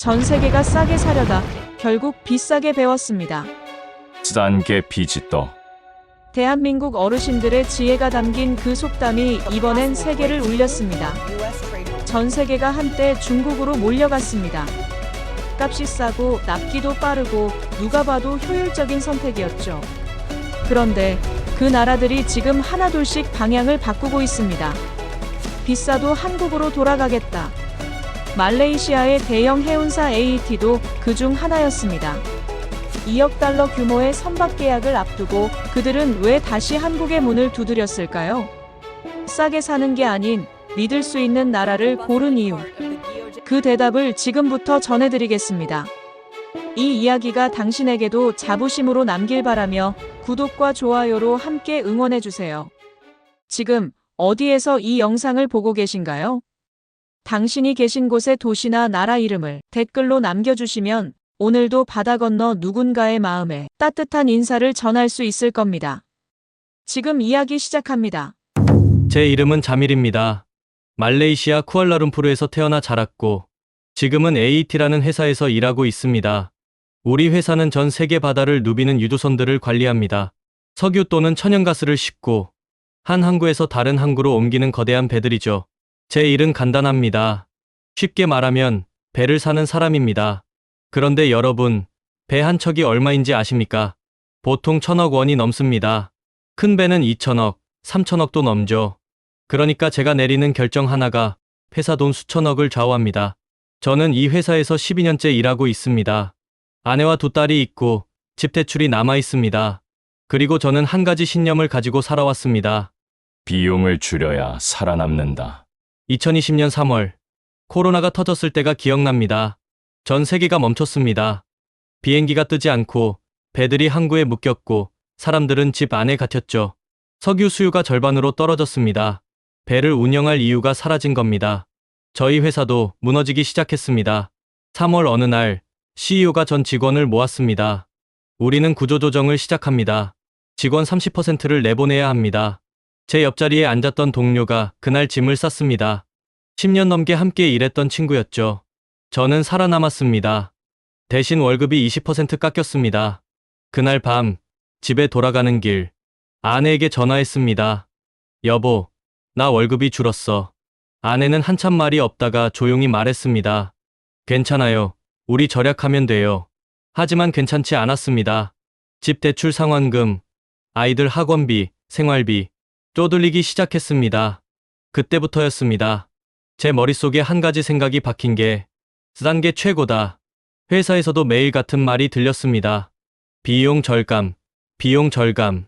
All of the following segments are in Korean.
전 세계가 싸게 사려다 결국 비싸게 배웠습니다. 싼 게 비지떠. 대한민국 어르신들의 지혜가 담긴 그 속담이 이번엔 세계를 울렸습니다. 전 세계가 한때 중국으로 몰려갔습니다. 값이 싸고 납기도 빠르고 누가 봐도 효율적인 선택이었죠. 그런데 그 나라들이 지금 하나둘씩 방향을 바꾸고 있습니다. 비싸도 한국으로 돌아가겠다. 말레이시아의 대형 해운사 AET도 그중 하나였습니다. 2억 달러 규모의 선박 계약을 앞두고 그들은 왜 다시 한국의 문을 두드렸을까요? 싸게 사는 게 아닌 믿을 수 있는 나라를 고른 이유. 그 대답을 지금부터 전해드리겠습니다. 이 이야기가 당신에게도 자부심으로 남길 바라며 구독과 좋아요로 함께 응원해주세요. 지금 어디에서 이 영상을 보고 계신가요? 당신이 계신 곳의 도시나 나라 이름을 댓글로 남겨주시면 오늘도 바다 건너 누군가의 마음에 따뜻한 인사를 전할 수 있을 겁니다. 지금 이야기 시작합니다. 제 이름은 자밀입니다. 말레이시아 쿠알라룸푸르에서 태어나 자랐고 지금은 AET라는 회사에서 일하고 있습니다. 우리 회사는 전 세계 바다를 누비는 유조선들을 관리합니다. 석유 또는 천연가스를 싣고 한 항구에서 다른 항구로 옮기는 거대한 배들이죠. 제 일은 간단합니다. 쉽게 말하면 배를 사는 사람입니다. 그런데 여러분, 배 한 척이 얼마인지 아십니까? 보통 1,000억 원이 넘습니다. 큰 배는 2,000억, 3,000억도 넘죠. 그러니까 제가 내리는 결정 하나가 회사 돈 수천억을 좌우합니다. 저는 이 회사에서 12년째 일하고 있습니다. 아내와 2딸이 있고 집 대출이 남아 있습니다. 그리고 저는 한 가지 신념을 가지고 살아왔습니다. 비용을 줄여야 살아남는다. 2020년 3월, 코로나가 터졌을 때가 기억납니다. 전 세계가 멈췄습니다. 비행기가 뜨지 않고 배들이 항구에 묶였고 사람들은 집 안에 갇혔죠. 석유 수요가 절반으로 떨어졌습니다. 배를 운영할 이유가 사라진 겁니다. 저희 회사도 무너지기 시작했습니다. 3월 어느 날 CEO가 전 직원을 모았습니다. 우리는 구조조정을 시작합니다. 직원 30%를 내보내야 합니다. 제 옆자리에 앉았던 동료가 그날 짐을 쌌습니다. 10년 넘게 함께 일했던 친구였죠. 저는 살아남았습니다. 대신 월급이 20% 깎였습니다. 그날 밤 집에 돌아가는 길 아내에게 전화했습니다. 여보, 나 월급이 줄었어. 아내는 한참 말이 없다가 조용히 말했습니다. 괜찮아요. 우리 절약하면 돼요. 하지만 괜찮지 않았습니다. 집 대출 상환금, 아이들 학원비, 생활비, 쪼들리기 시작했습니다. 그때부터였습니다. 제 머릿속에 한 가지 생각이 박힌 게 싼 게 최고다. 회사에서도 매일 같은 말이 들렸습니다. 비용 절감, 비용 절감.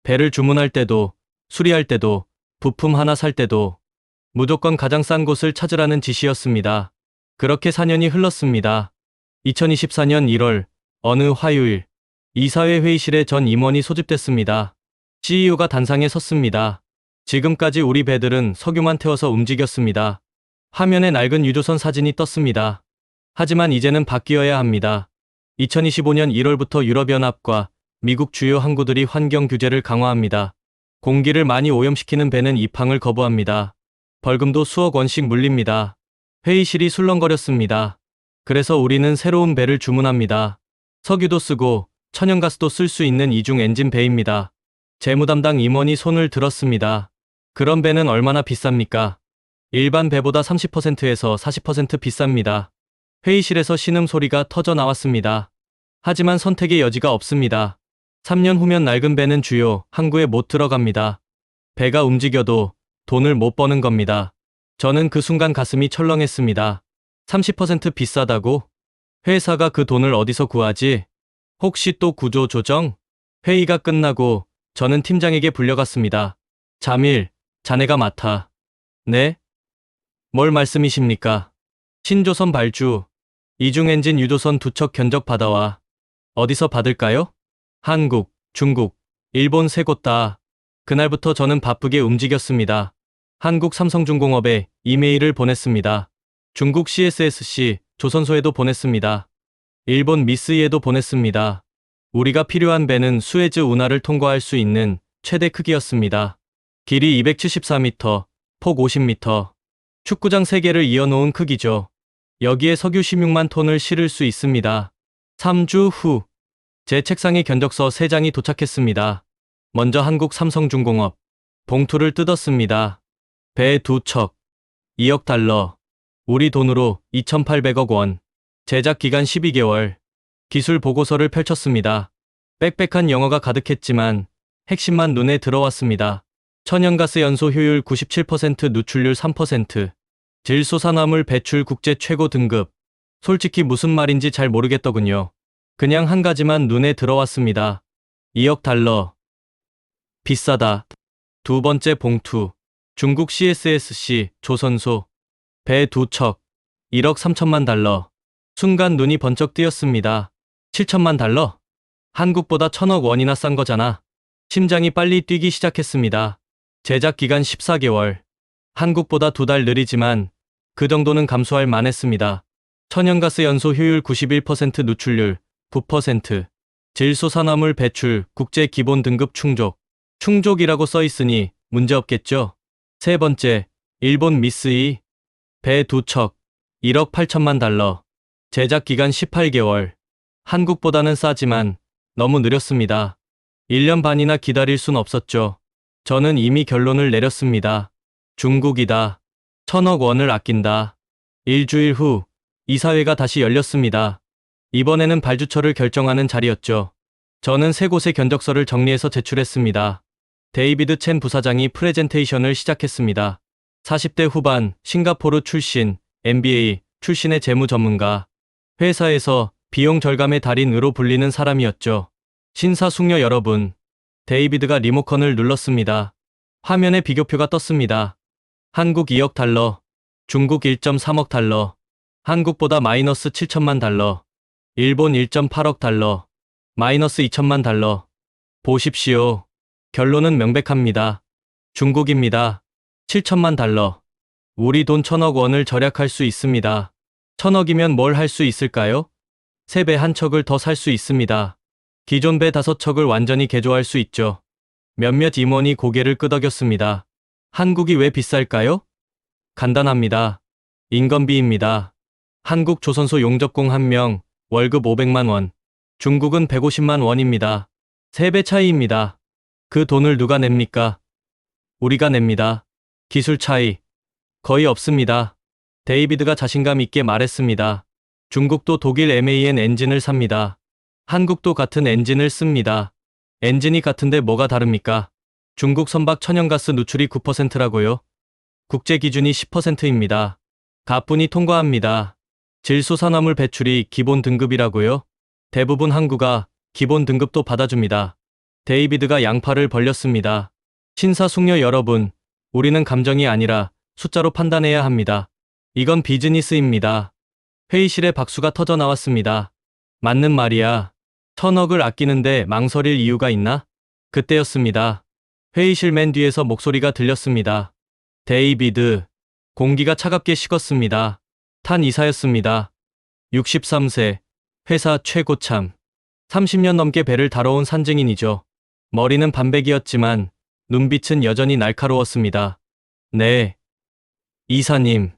배를 주문할 때도, 수리할 때도, 부품 하나 살 때도 무조건 가장 싼 곳을 찾으라는 지시였습니다. 그렇게 4년이 흘렀습니다. 2024년 1월 어느 화요일 이사회 회의실에 전 임원이 소집됐습니다. CEO가 단상에 섰습니다. 지금까지 우리 배들은 석유만 태워서 움직였습니다. 화면에 낡은 유조선 사진이 떴습니다. 하지만 이제는 바뀌어야 합니다. 2025년 1월부터 유럽연합과 미국 주요 항구들이 환경 규제를 강화합니다. 공기를 많이 오염시키는 배는 입항을 거부합니다. 벌금도 수억 원씩 물립니다. 회의실이 술렁거렸습니다. 그래서 우리는 새로운 배를 주문합니다. 석유도 쓰고 천연가스도 쓸 수 있는 이중 엔진 배입니다. 재무담당 임원이 손을 들었습니다. 그런 배는 얼마나 비쌉니까? 일반 배보다 30%에서 40% 비쌉니다. 회의실에서 신음소리가 터져 나왔습니다. 하지만 선택의 여지가 없습니다. 3년 후면 낡은 배는 주요 항구에 못 들어갑니다. 배가 움직여도 돈을 못 버는 겁니다. 저는 그 순간 가슴이 철렁했습니다. 30% 비싸다고? 회사가 그 돈을 어디서 구하지? 혹시 또 구조 조정? 회의가 끝나고 저는 팀장에게 불려갔습니다. 자밀, 자네가 맡아. 네? 뭘 말씀이십니까? 신조선 발주, 이중엔진 유조선 2척 견적 받아와. 어디서 받을까요? 한국, 중국, 일본 3곳 다. 그날부터 저는 바쁘게 움직였습니다. 한국 삼성중공업에 이메일을 보냈습니다. 중국 CSSC 조선소에도 보냈습니다. 일본 미쓰이에도 보냈습니다. 우리가 필요한 배는 수에즈 운하를 통과할 수 있는 최대 크기였습니다. 길이 274m, 폭 50m. 축구장 3개를 이어놓은 크기죠. 여기에 석유 16만 톤을 실을 수 있습니다. 3주 후, 제 책상에 견적서 3장이 도착했습니다. 먼저 한국 삼성중공업. 봉투를 뜯었습니다. 배 2척. 2억 달러. 우리 돈으로 2,800억 원. 제작 기간 12개월. 기술 보고서를 펼쳤습니다. 빽빽한 영어가 가득했지만 핵심만 눈에 들어왔습니다. 천연가스 연소 효율 97%, 누출률 3%. 질소산화물 배출 국제 최고 등급. 솔직히 무슨 말인지 잘 모르겠더군요. 그냥 한 가지만 눈에 들어왔습니다. 2억 달러. 비싸다. 두 번째 봉투. 중국 CSSC 조선소. 배 2척. 1억 3천만 달러. 순간 눈이 번쩍 뜨였습니다. 7천만 달러? 한국보다 1,000억 원이나 싼 거잖아. 심장이 빨리 뛰기 시작했습니다. 제작 기간 14개월. 한국보다 2달 느리지만 그 정도는 감수할 만했습니다. 천연가스 연소 효율 91%, 누출률 9%. 질소산화물 배출 국제 기본 등급 충족. 충족이라고 써 있으니 문제없겠죠. 세 번째, 일본 미쓰이. 배 2척. 1억 8천만 달러. 제작 기간 18개월. 한국보다는 싸지만 너무 느렸습니다. 1년 반이나 기다릴 순 없었죠. 저는 이미 결론을 내렸습니다. 중국이다. 1,000억 원을 아낀다. 일주일 후, 이사회가 다시 열렸습니다. 이번에는 발주처를 결정하는 자리였죠. 저는 3곳의 견적서를 정리해서 제출했습니다. 데이비드 첸 부사장이 프레젠테이션을 시작했습니다. 40대 후반, 싱가포르 출신, MBA 출신의 재무 전문가. 회사에서 비용 절감의 달인으로 불리는 사람이었죠. 신사숙녀 여러분, 데이비드가 리모컨을 눌렀습니다. 화면에 비교표가 떴습니다. 한국 2억 달러, 중국 1.3억 달러, 한국보다 마이너스 7천만 달러, 일본 1.8억 달러, 마이너스 2천만 달러. 보십시오. 결론은 명백합니다. 중국입니다. 7천만 달러. 우리 돈 1,000억 원을 절약할 수 있습니다. 1,000억이면 뭘 할 수 있을까요? 3배 한 척을 더 살 수 있습니다. 기존 배 5척을 완전히 개조할 수 있죠. 몇몇 임원이 고개를 끄덕였습니다. 한국이 왜 비쌀까요? 간단합니다. 인건비입니다. 한국 조선소 용접공 1명, 월급 500만 원. 중국은 150만 원입니다. 3배 차이입니다. 그 돈을 누가 냅니까? 우리가 냅니다. 기술 차이. 거의 없습니다. 데이비드가 자신감 있게 말했습니다. 중국도 독일 MAN 엔진을 삽니다. 한국도 같은 엔진을 씁니다. 엔진이 같은데 뭐가 다릅니까? 중국 선박 천연가스 누출이 9%라고요? 국제 기준이 10%입니다. 가뿐히 통과합니다. 질소산화물 배출이 기본 등급이라고요? 대부분 항구가 기본 등급도 받아줍니다. 데이비드가 양팔을 벌렸습니다. 신사숙녀 여러분, 우리는 감정이 아니라 숫자로 판단해야 합니다. 이건 비즈니스입니다. 회의실에 박수가 터져 나왔습니다. 맞는 말이야. 1,000억을 아끼는데 망설일 이유가 있나? 그때였습니다. 회의실 맨 뒤에서 목소리가 들렸습니다. 데이비드. 공기가 차갑게 식었습니다. 탄 이사였습니다. 63세. 회사 최고참. 30년 넘게 배를 다뤄온 산증인이죠. 머리는 반백이었지만 눈빛은 여전히 날카로웠습니다. 네. 이사님.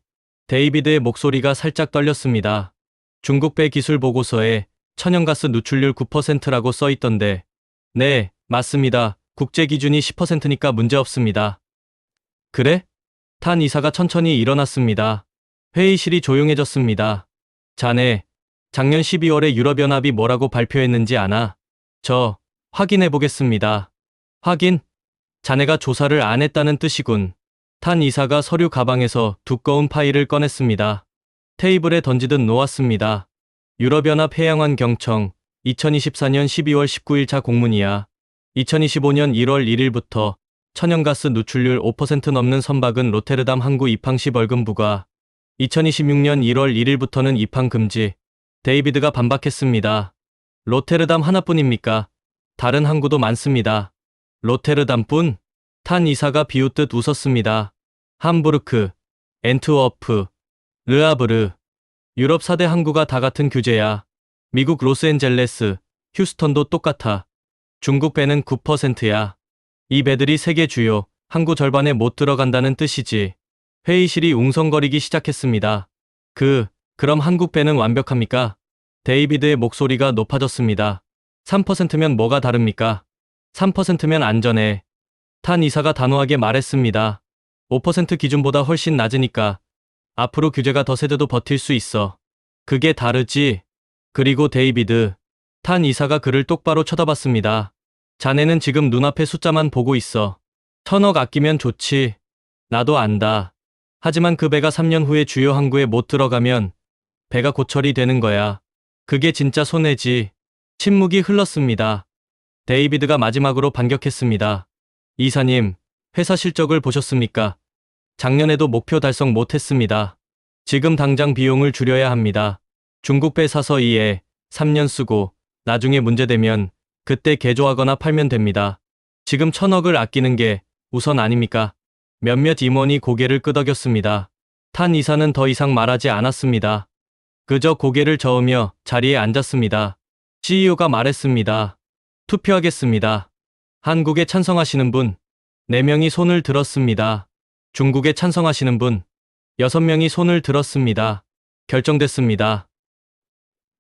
데이비드의 목소리가 살짝 떨렸습니다. 중국 배 기술 보고서에 천연가스 누출률 9%라고 써 있던데. 네, 맞습니다. 국제 기준이 10%니까 문제 없습니다. 그래? 탄 이사가 천천히 일어났습니다. 회의실이 조용해졌습니다. 자네, 작년 12월에 유럽연합이 뭐라고 발표했는지 아나? 저, 확인해 보겠습니다. 확인? 자네가 조사를 안 했다는 뜻이군. 탄 이사가 서류 가방에서 두꺼운 파일을 꺼냈습니다. 테이블에 던지듯 놓았습니다. 유럽연합 해양환 경청 2024년 12월 19일자 공문이야. 2025년 1월 1일부터 천연가스 누출률 5% 넘는 선박은 로테르담 항구 입항 시 벌금 부과. 2026년 1월 1일부터는 입항 금지. 데이비드가 반박했습니다. 로테르담 하나뿐입니까? 다른 항구도 많습니다. 로테르담뿐? 탄 이사가 비웃듯 웃었습니다. 함부르크, 엔트워프, 르아브르. 유럽 4대 항구가 다 같은 규제야. 미국 로스앤젤레스, 휴스턴도 똑같아. 중국 배는 9%야. 이 배들이 세계 주요 항구 절반에 못 들어간다는 뜻이지. 회의실이 웅성거리기 시작했습니다. 그럼 한국 배는 완벽합니까? 데이비드의 목소리가 높아졌습니다. 3%면 뭐가 다릅니까? 3%면 안전해. 탄 이사가 단호하게 말했습니다. 5% 기준보다 훨씬 낮으니까 앞으로 규제가 더 세져도 버틸 수 있어. 그게 다르지. 그리고 데이비드. 탄 이사가 그를 똑바로 쳐다봤습니다. 자네는 지금 눈앞의 숫자만 보고 있어. 1,000억 아끼면 좋지. 나도 안다. 하지만 그 배가 3년 후에 주요 항구에 못 들어가면 배가 고철이 되는 거야. 그게 진짜 손해지. 침묵이 흘렀습니다. 데이비드가 마지막으로 반격했습니다. 이사님, 회사 실적을 보셨습니까? 작년에도 목표 달성 못했습니다. 지금 당장 비용을 줄여야 합니다. 중국 배 사서 이에 3년 쓰고 나중에 문제되면 그때 개조하거나 팔면 됩니다. 지금 1,000억을 아끼는 게 우선 아닙니까? 몇몇 임원이 고개를 끄덕였습니다. 탄 이사는 더 이상 말하지 않았습니다. 그저 고개를 저으며 자리에 앉았습니다. CEO가 말했습니다. 투표하겠습니다. 한국에 찬성하시는 분, 4명이 손을 들었습니다. 중국에 찬성하시는 분, 6명이 손을 들었습니다. 결정됐습니다.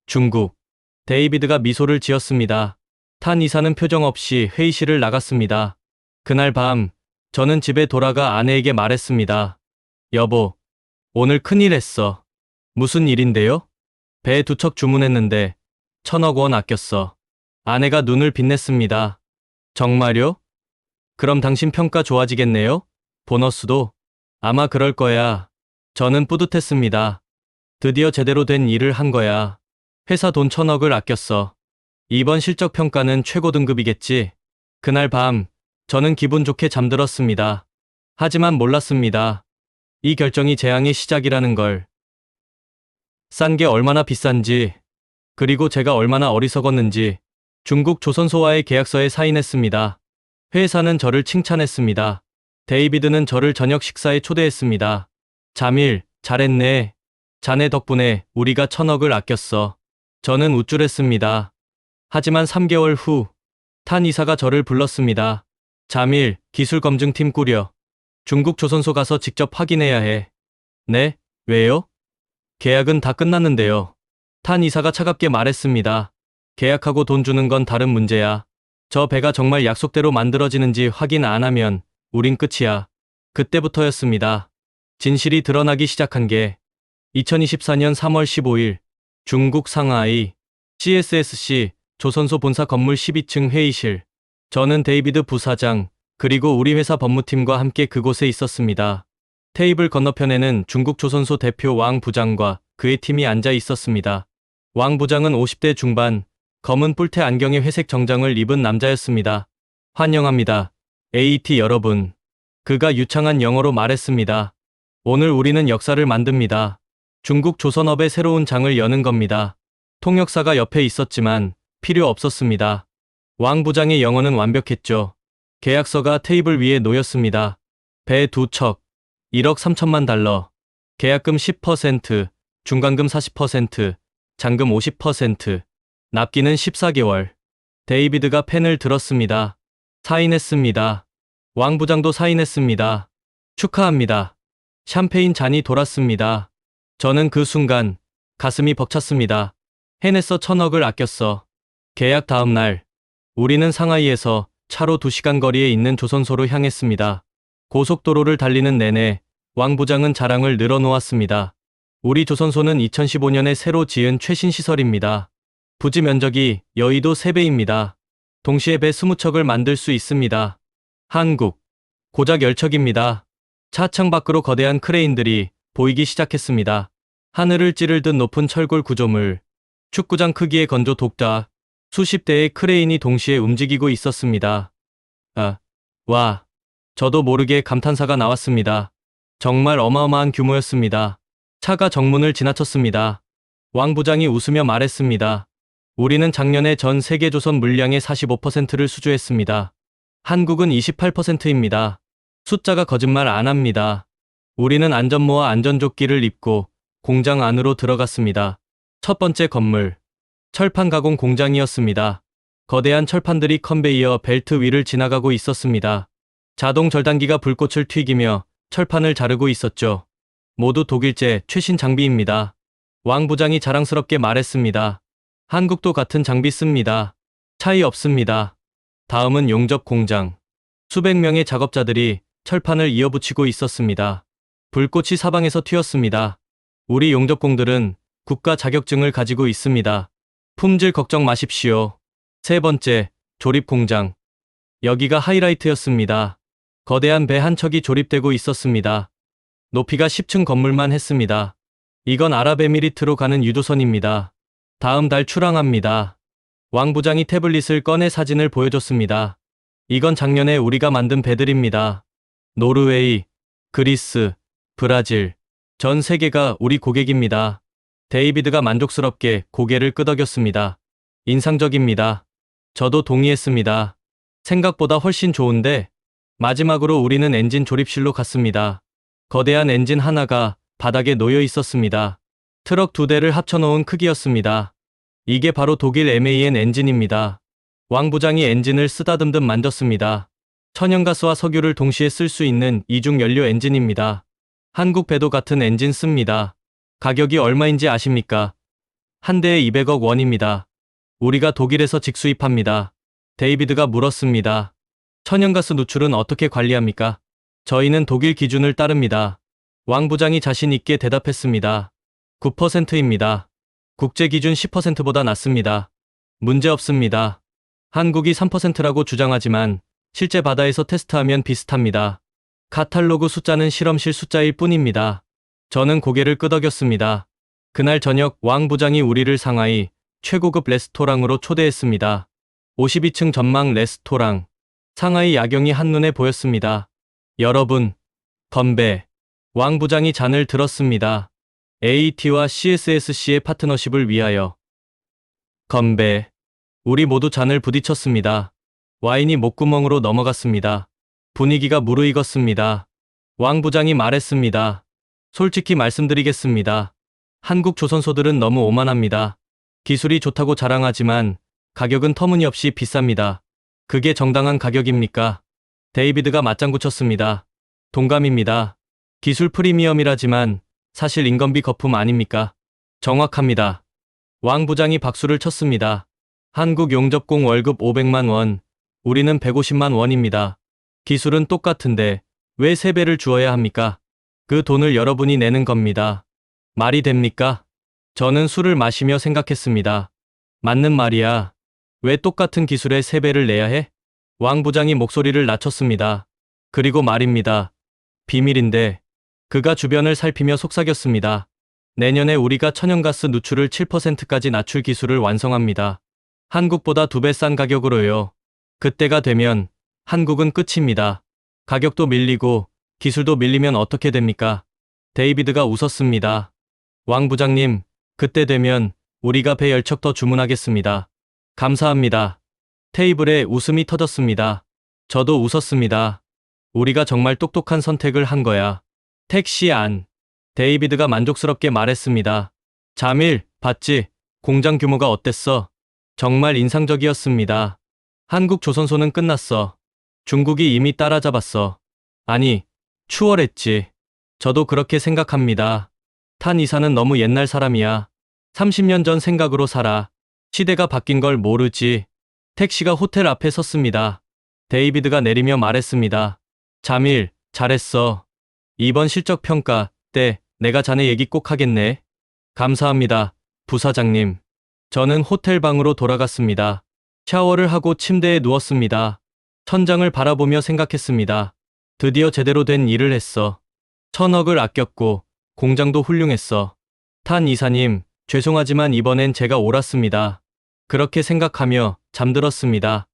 중국. 데이비드가 미소를 지었습니다. 탄 이사는 표정 없이 회의실을 나갔습니다. 그날 밤, 저는 집에 돌아가 아내에게 말했습니다. 여보, 오늘 큰일 했어. 무슨 일인데요? 배 2척 주문했는데 1,000억 원 아꼈어. 아내가 눈을 빛냈습니다. 정말요? 그럼 당신 평가 좋아지겠네요? 보너스도? 아마 그럴 거야. 저는 뿌듯했습니다. 드디어 제대로 된 일을 한 거야. 회사 돈 1,000억을 아꼈어. 이번 실적 평가는 최고 등급이겠지. 그날 밤, 저는 기분 좋게 잠들었습니다. 하지만 몰랐습니다. 이 결정이 재앙의 시작이라는 걸. 싼 게 얼마나 비싼지, 그리고 제가 얼마나 어리석었는지. 중국 조선소와의 계약서에 사인했습니다. 회사는 저를 칭찬했습니다. 데이비드는 저를 저녁 식사에 초대했습니다. 자밀, 잘했네. 자네 덕분에 우리가 1,000억을 아꼈어. 저는 우쭐했습니다. 하지만 3개월 후, 탄 이사가 저를 불렀습니다. 자밀, 기술검증팀 꾸려. 중국 조선소 가서 직접 확인해야 해. 네? 왜요? 계약은 다 끝났는데요. 탄 이사가 차갑게 말했습니다. 계약하고 돈 주는 건 다른 문제야. 저 배가 정말 약속대로 만들어지는지 확인 안 하면 우린 끝이야. 그때부터였습니다. 진실이 드러나기 시작한 게 2024년 3월 15일 중국 상하이 CSSC 조선소 본사 건물 12층 회의실. 저는 데이비드 부사장 그리고 우리 회사 법무팀과 함께 그곳에 있었습니다. 테이블 건너편에는 중국 조선소 대표 왕 부장과 그의 팀이 앉아 있었습니다. 왕 부장은 50대 중반, 검은 뿔테 안경에 회색 정장을 입은 남자였습니다. 환영합니다. AT 여러분. 그가 유창한 영어로 말했습니다. 오늘 우리는 역사를 만듭니다. 중국 조선업의 새로운 장을 여는 겁니다. 통역사가 옆에 있었지만 필요 없었습니다. 왕 부장의 영어는 완벽했죠. 계약서가 테이블 위에 놓였습니다. 배 2척, 1억 3천만 달러, 계약금 10%, 중간금 40%, 잔금 50%, 납기는 14개월. 데이비드가 펜을 들었습니다. 사인했습니다. 왕 부장도 사인했습니다. 축하합니다. 샴페인 잔이 돌았습니다. 저는 그 순간 가슴이 벅찼습니다. 해냈어. 1,000억을 아꼈어. 계약 다음 날 우리는 상하이에서 차로 2시간 거리에 있는 조선소로 향했습니다. 고속도로를 달리는 내내 왕 부장은 자랑을 늘어놓았습니다. 우리 조선소는 2015년에 새로 지은 최신 시설입니다. 부지 면적이 여의도 3배입니다. 동시에 배 20척을 만들 수 있습니다. 한국. 고작 10척입니다. 차창 밖으로 거대한 크레인들이 보이기 시작했습니다. 하늘을 찌르듯 높은 철골 구조물. 축구장 크기의 건조 독자. 수십 대의 크레인이 동시에 움직이고 있었습니다. 와. 저도 모르게 감탄사가 나왔습니다. 정말 어마어마한 규모였습니다. 차가 정문을 지나쳤습니다. 왕 부장이 웃으며 말했습니다. 우리는 작년에 전 세계 조선 물량의 45%를 수주했습니다. 한국은 28%입니다. 숫자가 거짓말 안 합니다. 우리는 안전모와 안전조끼를 입고 공장 안으로 들어갔습니다. 첫 번째 건물. 철판 가공 공장이었습니다. 거대한 철판들이 컨베이어 벨트 위를 지나가고 있었습니다. 자동 절단기가 불꽃을 튀기며 철판을 자르고 있었죠. 모두 독일제 최신 장비입니다. 왕 부장이 자랑스럽게 말했습니다. 한국도 같은 장비 씁니다. 차이 없습니다. 다음은 용접 공장. 수백 명의 작업자들이 철판을 이어붙이고 있었습니다. 불꽃이 사방에서 튀었습니다. 우리 용접공들은 국가 자격증을 가지고 있습니다. 품질 걱정 마십시오. 세 번째, 조립 공장. 여기가 하이라이트였습니다. 거대한 배 한 척이 조립되고 있었습니다. 높이가 10층 건물만 했습니다. 이건 아랍에미리트로 가는 유도선입니다. 다음 달 출항합니다. 왕 부장이 태블릿을 꺼내 사진을 보여줬습니다. 이건 작년에 우리가 만든 배들입니다. 노르웨이, 그리스, 브라질, 전 세계가 우리 고객입니다. 데이비드가 만족스럽게 고개를 끄덕였습니다. 인상적입니다. 저도 동의했습니다. 생각보다 훨씬 좋은데, 마지막으로 우리는 엔진 조립실로 갔습니다. 거대한 엔진 하나가 바닥에 놓여 있었습니다. 트럭 2대를 합쳐놓은 크기였습니다. 이게 바로 독일 MAN 엔진입니다. 왕 부장이 엔진을 쓰다듬듯 만졌습니다. 천연가스와 석유를 동시에 쓸 수 있는 이중 연료 엔진입니다. 한국 배도 같은 엔진 씁니다. 가격이 얼마인지 아십니까? 한 대에 200억 원입니다. 우리가 독일에서 직수입합니다. 데이비드가 물었습니다. 천연가스 누출은 어떻게 관리합니까? 저희는 독일 기준을 따릅니다. 왕 부장이 자신 있게 대답했습니다. 9%입니다. 국제 기준 10%보다 낮습니다. 문제 없습니다. 한국이 3%라고 주장하지만 실제 바다에서 테스트하면 비슷합니다. 카탈로그 숫자는 실험실 숫자일 뿐입니다. 저는 고개를 끄덕였습니다. 그날 저녁 왕 부장이 우리를 상하이 최고급 레스토랑으로 초대했습니다. 52층 전망 레스토랑. 상하이 야경이 한눈에 보였습니다. 여러분, 건배. 왕 부장이 잔을 들었습니다. AET와 CSSC의 파트너십을 위하여. 건배. 우리 모두 잔을 부딪혔습니다. 와인이 목구멍으로 넘어갔습니다. 분위기가 무르익었습니다. 왕 부장이 말했습니다. 솔직히 말씀드리겠습니다. 한국 조선소들은 너무 오만합니다. 기술이 좋다고 자랑하지만 가격은 터무니없이 비쌉니다. 그게 정당한 가격입니까? 데이비드가 맞장구 쳤습니다. 동감입니다. 기술 프리미엄이라지만 사실 인건비 거품 아닙니까? 정확합니다. 왕 부장이 박수를 쳤습니다. 한국 용접공 월급 500만 원, 우리는 150만 원입니다. 기술은 똑같은데 왜 3배를 주어야 합니까? 그 돈을 여러분이 내는 겁니다. 말이 됩니까? 저는 술을 마시며 생각했습니다. 맞는 말이야. 왜 똑같은 기술에 3배를 내야 해? 왕 부장이 목소리를 낮췄습니다. 그리고 말입니다. 비밀인데 그가 주변을 살피며 속삭였습니다. 내년에 우리가 천연가스 누출을 7%까지 낮출 기술을 완성합니다. 한국보다 2배 싼 가격으로요. 그때가 되면 한국은 끝입니다. 가격도 밀리고 기술도 밀리면 어떻게 됩니까? 데이비드가 웃었습니다. 왕 부장님, 그때 되면 우리가 배 10척 더 주문하겠습니다. 감사합니다. 테이블에 웃음이 터졌습니다. 저도 웃었습니다. 우리가 정말 똑똑한 선택을 한 거야. 택시 안. 데이비드가 만족스럽게 말했습니다. 자밀, 봤지? 공장 규모가 어땠어? 정말 인상적이었습니다. 한국 조선소는 끝났어. 중국이 이미 따라잡았어. 아니, 추월했지. 저도 그렇게 생각합니다. 탄 이사는 너무 옛날 사람이야. 30년 전 생각으로 살아. 시대가 바뀐 걸 모르지. 택시가 호텔 앞에 섰습니다. 데이비드가 내리며 말했습니다. 자밀, 잘했어. 이번 실적 평가 때 내가 자네 얘기 꼭 하겠네. 감사합니다, 부사장님. 저는 호텔 방으로 돌아갔습니다. 샤워를 하고 침대에 누웠습니다. 천장을 바라보며 생각했습니다. 드디어 제대로 된 일을 했어. 1000억을 아꼈고 공장도 훌륭했어. 탄 이사님, 죄송하지만 이번엔 제가 옳았습니다. 그렇게 생각하며 잠들었습니다.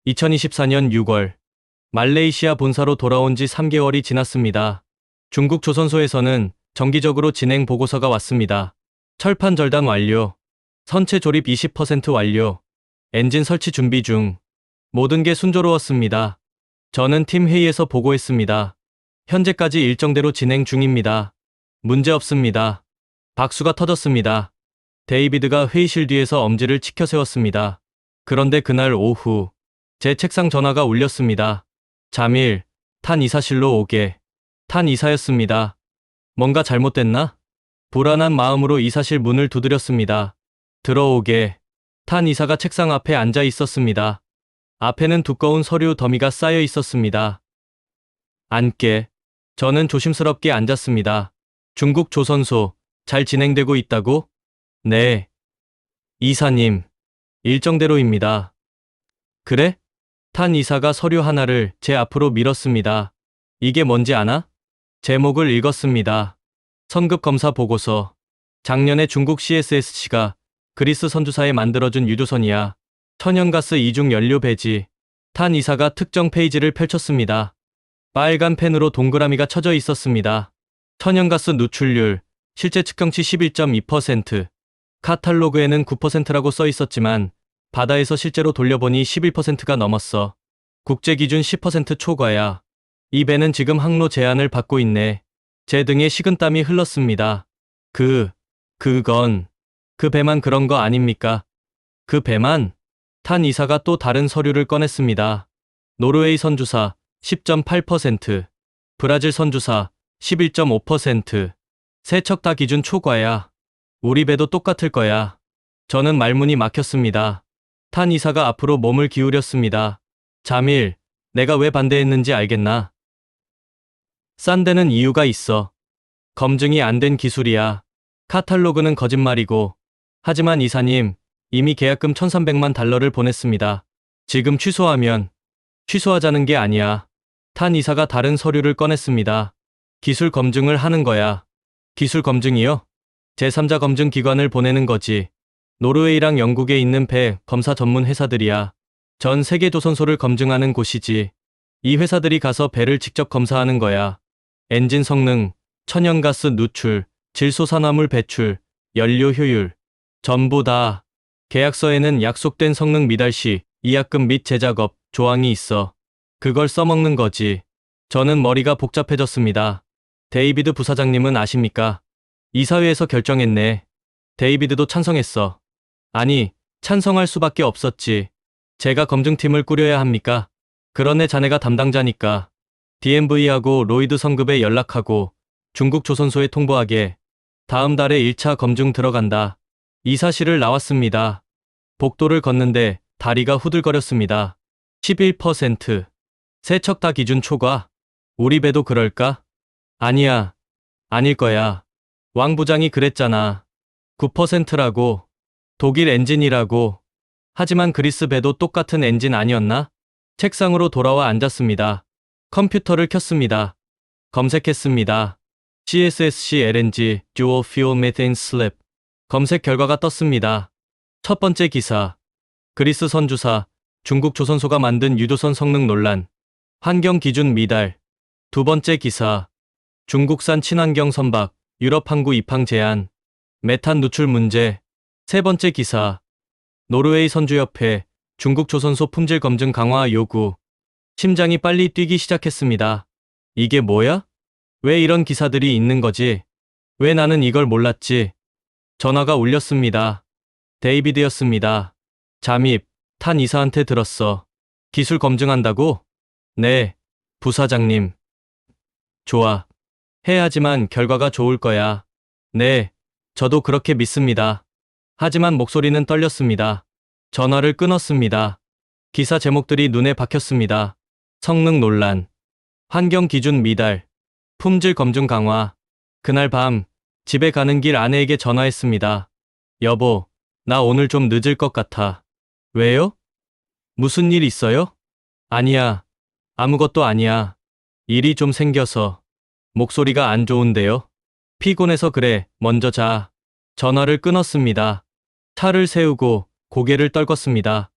2024년 6월 말레이시아 본사로 돌아온 지 3개월이 지났습니다. 중국 조선소에서는 정기적으로 진행 보고서가 왔습니다. 철판 절단 완료. 선체 조립 20% 완료. 엔진 설치 준비 중. 모든 게 순조로웠습니다. 저는 팀 회의에서 보고했습니다. 현재까지 일정대로 진행 중입니다. 문제 없습니다. 박수가 터졌습니다. 데이비드가 회의실 뒤에서 엄지를 치켜 세웠습니다. 그런데 그날 오후 제 책상 전화가 울렸습니다. 자밀, 탄 이사실로 오게. 탄 이사였습니다. 뭔가 잘못됐나? 불안한 마음으로 이사실 문을 두드렸습니다. 들어오게. 탄 이사가 책상 앞에 앉아 있었습니다. 앞에는 두꺼운 서류 더미가 쌓여 있었습니다. 앉게. 저는 조심스럽게 앉았습니다. 중국 조선소, 잘 진행되고 있다고? 네. 이사님, 일정대로입니다. 그래? 탄 이사가 서류 하나를 제 앞으로 밀었습니다. 이게 뭔지 아나? 제목을 읽었습니다. 성급 검사 보고서. 작년에 중국 CSSC가 그리스 선주사에 만들어준 유조선이야. 천연가스 이중 연료 배지. 탄 이사가 특정 페이지를 펼쳤습니다. 빨간 펜으로 동그라미가 쳐져 있었습니다. 천연가스 누출률, 실제 측정치 11.2%. 카탈로그에는 9%라고 써 있었지만 바다에서 실제로 돌려보니 11%가 넘었어. 국제기준 10% 초과야. 이 배는 지금 항로 제한을 받고 있네. 제 등에 식은땀이 흘렀습니다. 그건 그 배만 그런 거 아닙니까? 그 배만? 탄 이사가 또 다른 서류를 꺼냈습니다. 노르웨이 선주사 10.8%, 브라질 선주사 11.5%. 세 척 다 기준 초과야. 우리 배도 똑같을 거야. 저는 말문이 막혔습니다. 탄 이사가 앞으로 몸을 기울였습니다. 자밀, 내가 왜 반대했는지 알겠나? 싼 데는 이유가 있어. 검증이 안 된 기술이야. 카탈로그는 거짓말이고. 하지만 이사님, 이미 계약금 1,300만 달러를 보냈습니다. 지금 취소하면. 취소하자는 게 아니야. 탄 이사가 다른 서류를 꺼냈습니다. 기술 검증을 하는 거야. 기술 검증이요? 제3자 검증 기관을 보내는 거지. 노르웨이랑 영국에 있는 배 검사 전문 회사들이야. 전 세계 조선소를 검증하는 곳이지. 이 회사들이 가서 배를 직접 검사하는 거야. 엔진 성능, 천연가스 누출, 질소산화물 배출, 연료 효율. 전부 다. 계약서에는 약속된 성능 미달 시 이약금 및 재작업 조항이 있어. 그걸 써먹는 거지. 저는 머리가 복잡해졌습니다. 데이비드 부사장님은 아십니까? 이사회에서 결정했네. 데이비드도 찬성했어. 아니, 찬성할 수밖에 없었지. 제가 검증팀을 꾸려야 합니까? 그러네 자네가 담당자니까. DMV하고 로이드 성급에 연락하고 중국 조선소에 통보하게. 다음 달에 1차 검증 들어간다. 이 사실을 나왔습니다. 복도를 걷는데 다리가 후들거렸습니다. 11%. 세 척 다 기준 초과. 우리 배도 그럴까? 아니야. 아닐 거야. 왕 부장이 그랬잖아. 9%라고. 독일 엔진이라고. 하지만 그리스 배도 똑같은 엔진 아니었나? 책상으로 돌아와 앉았습니다. 컴퓨터를 켰습니다. 검색했습니다. CSSC LNG Dual Fuel Methane Slip. 검색 결과가 떴습니다. 첫 번째 기사. 그리스 선주사, 중국 조선소가 만든 유조선 성능 논란. 환경 기준 미달. 두 번째 기사. 중국산 친환경 선박, 유럽 항구 입항 제한. 메탄 누출 문제. 세 번째 기사. 노르웨이 선주협회, 중국 조선소 품질 검증 강화 요구. 심장이 빨리 뛰기 시작했습니다. 이게 뭐야? 왜 이런 기사들이 있는 거지? 왜 나는 이걸 몰랐지? 전화가 울렸습니다. 데이비드였습니다. 잠입, 탄 이사한테 들었어. 기술 검증한다고? 네, 부사장님. 좋아. 해야지만 결과가 좋을 거야. 네, 저도 그렇게 믿습니다. 하지만 목소리는 떨렸습니다. 전화를 끊었습니다. 기사 제목들이 눈에 박혔습니다. 성능 논란, 환경 기준 미달, 품질 검증 강화. 그날 밤 집에 가는 길 아내에게 전화했습니다. 여보, 나 오늘 좀 늦을 것 같아. 왜요? 무슨 일 있어요? 아니야. 아무것도 아니야. 일이 좀 생겨서. 목소리가 안 좋은데요? 피곤해서 그래. 먼저 자. 전화를 끊었습니다. 차를 세우고 고개를 떨궜습니다.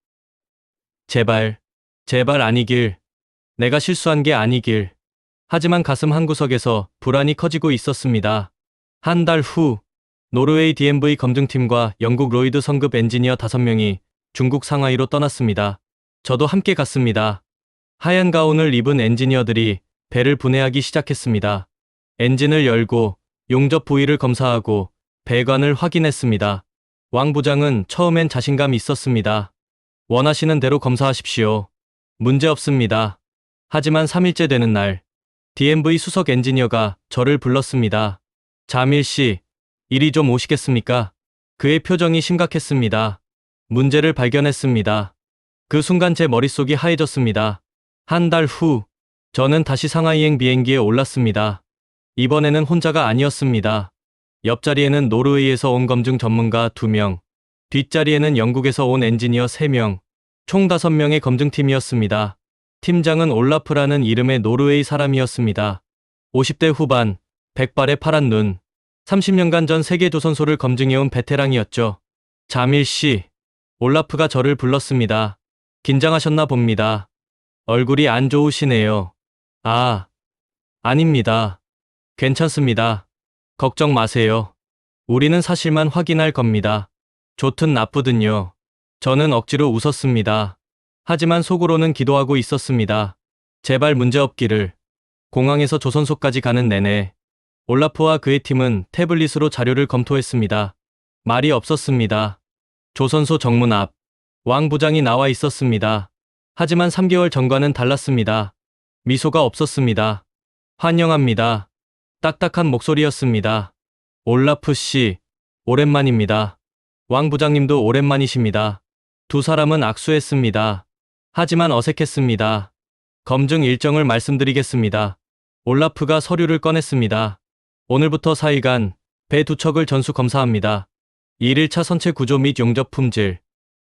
제발, 제발 아니길. 내가 실수한 게 아니길. 하지만 가슴 한구석에서 불안이 커지고 있었습니다. 한 달 후, 노르웨이 DMV 검증팀과 영국 로이드 성급 엔지니어 5명이 중국 상하이로 떠났습니다. 저도 함께 갔습니다. 하얀 가운을 입은 엔지니어들이 배를 분해하기 시작했습니다. 엔진을 열고 용접 부위를 검사하고 배관을 확인했습니다. 왕 부장은 처음엔 자신감이 있었습니다. 원하시는 대로 검사하십시오. 문제 없습니다. 하지만 3일째 되는 날, DMV 수석 엔지니어가 저를 불렀습니다. 자밀 씨, 이리 좀 오시겠습니까? 그의 표정이 심각했습니다. 문제를 발견했습니다. 그 순간 제 머릿속이 하얘졌습니다. 한 달 후, 저는 다시 상하이행 비행기에 올랐습니다. 이번에는 혼자가 아니었습니다. 옆자리에는 노르웨이에서 온 검증 전문가 2명, 뒷자리에는 영국에서 온 엔지니어 3명, 총 5명의 검증팀이었습니다. 팀장은 올라프라는 이름의 노르웨이 사람이었습니다. 50대 후반, 백발의 파란 눈, 30년간 전 세계 조선소를 검증해온 베테랑이었죠. 자밀 씨, 올라프가 저를 불렀습니다. 긴장하셨나 봅니다. 얼굴이 안 좋으시네요. 아닙니다. 괜찮습니다. 걱정 마세요. 우리는 사실만 확인할 겁니다. 좋든 나쁘든요. 저는 억지로 웃었습니다. 하지만 속으로는 기도하고 있었습니다. 제발 문제 없기를. 공항에서 조선소까지 가는 내내 올라프와 그의 팀은 태블릿으로 자료를 검토했습니다. 말이 없었습니다. 조선소 정문 앞 왕 부장이 나와 있었습니다. 하지만 3개월 전과는 달랐습니다. 미소가 없었습니다. 환영합니다. 딱딱한 목소리였습니다. 올라프 씨, 오랜만입니다. 왕 부장님도 오랜만이십니다. 두 사람은 악수했습니다. 하지만 어색했습니다. 검증 일정을 말씀드리겠습니다. 올라프가 서류를 꺼냈습니다. 오늘부터 4일간 배 2척을 전수 검사합니다. 1일차 선체 구조 및 용접 품질,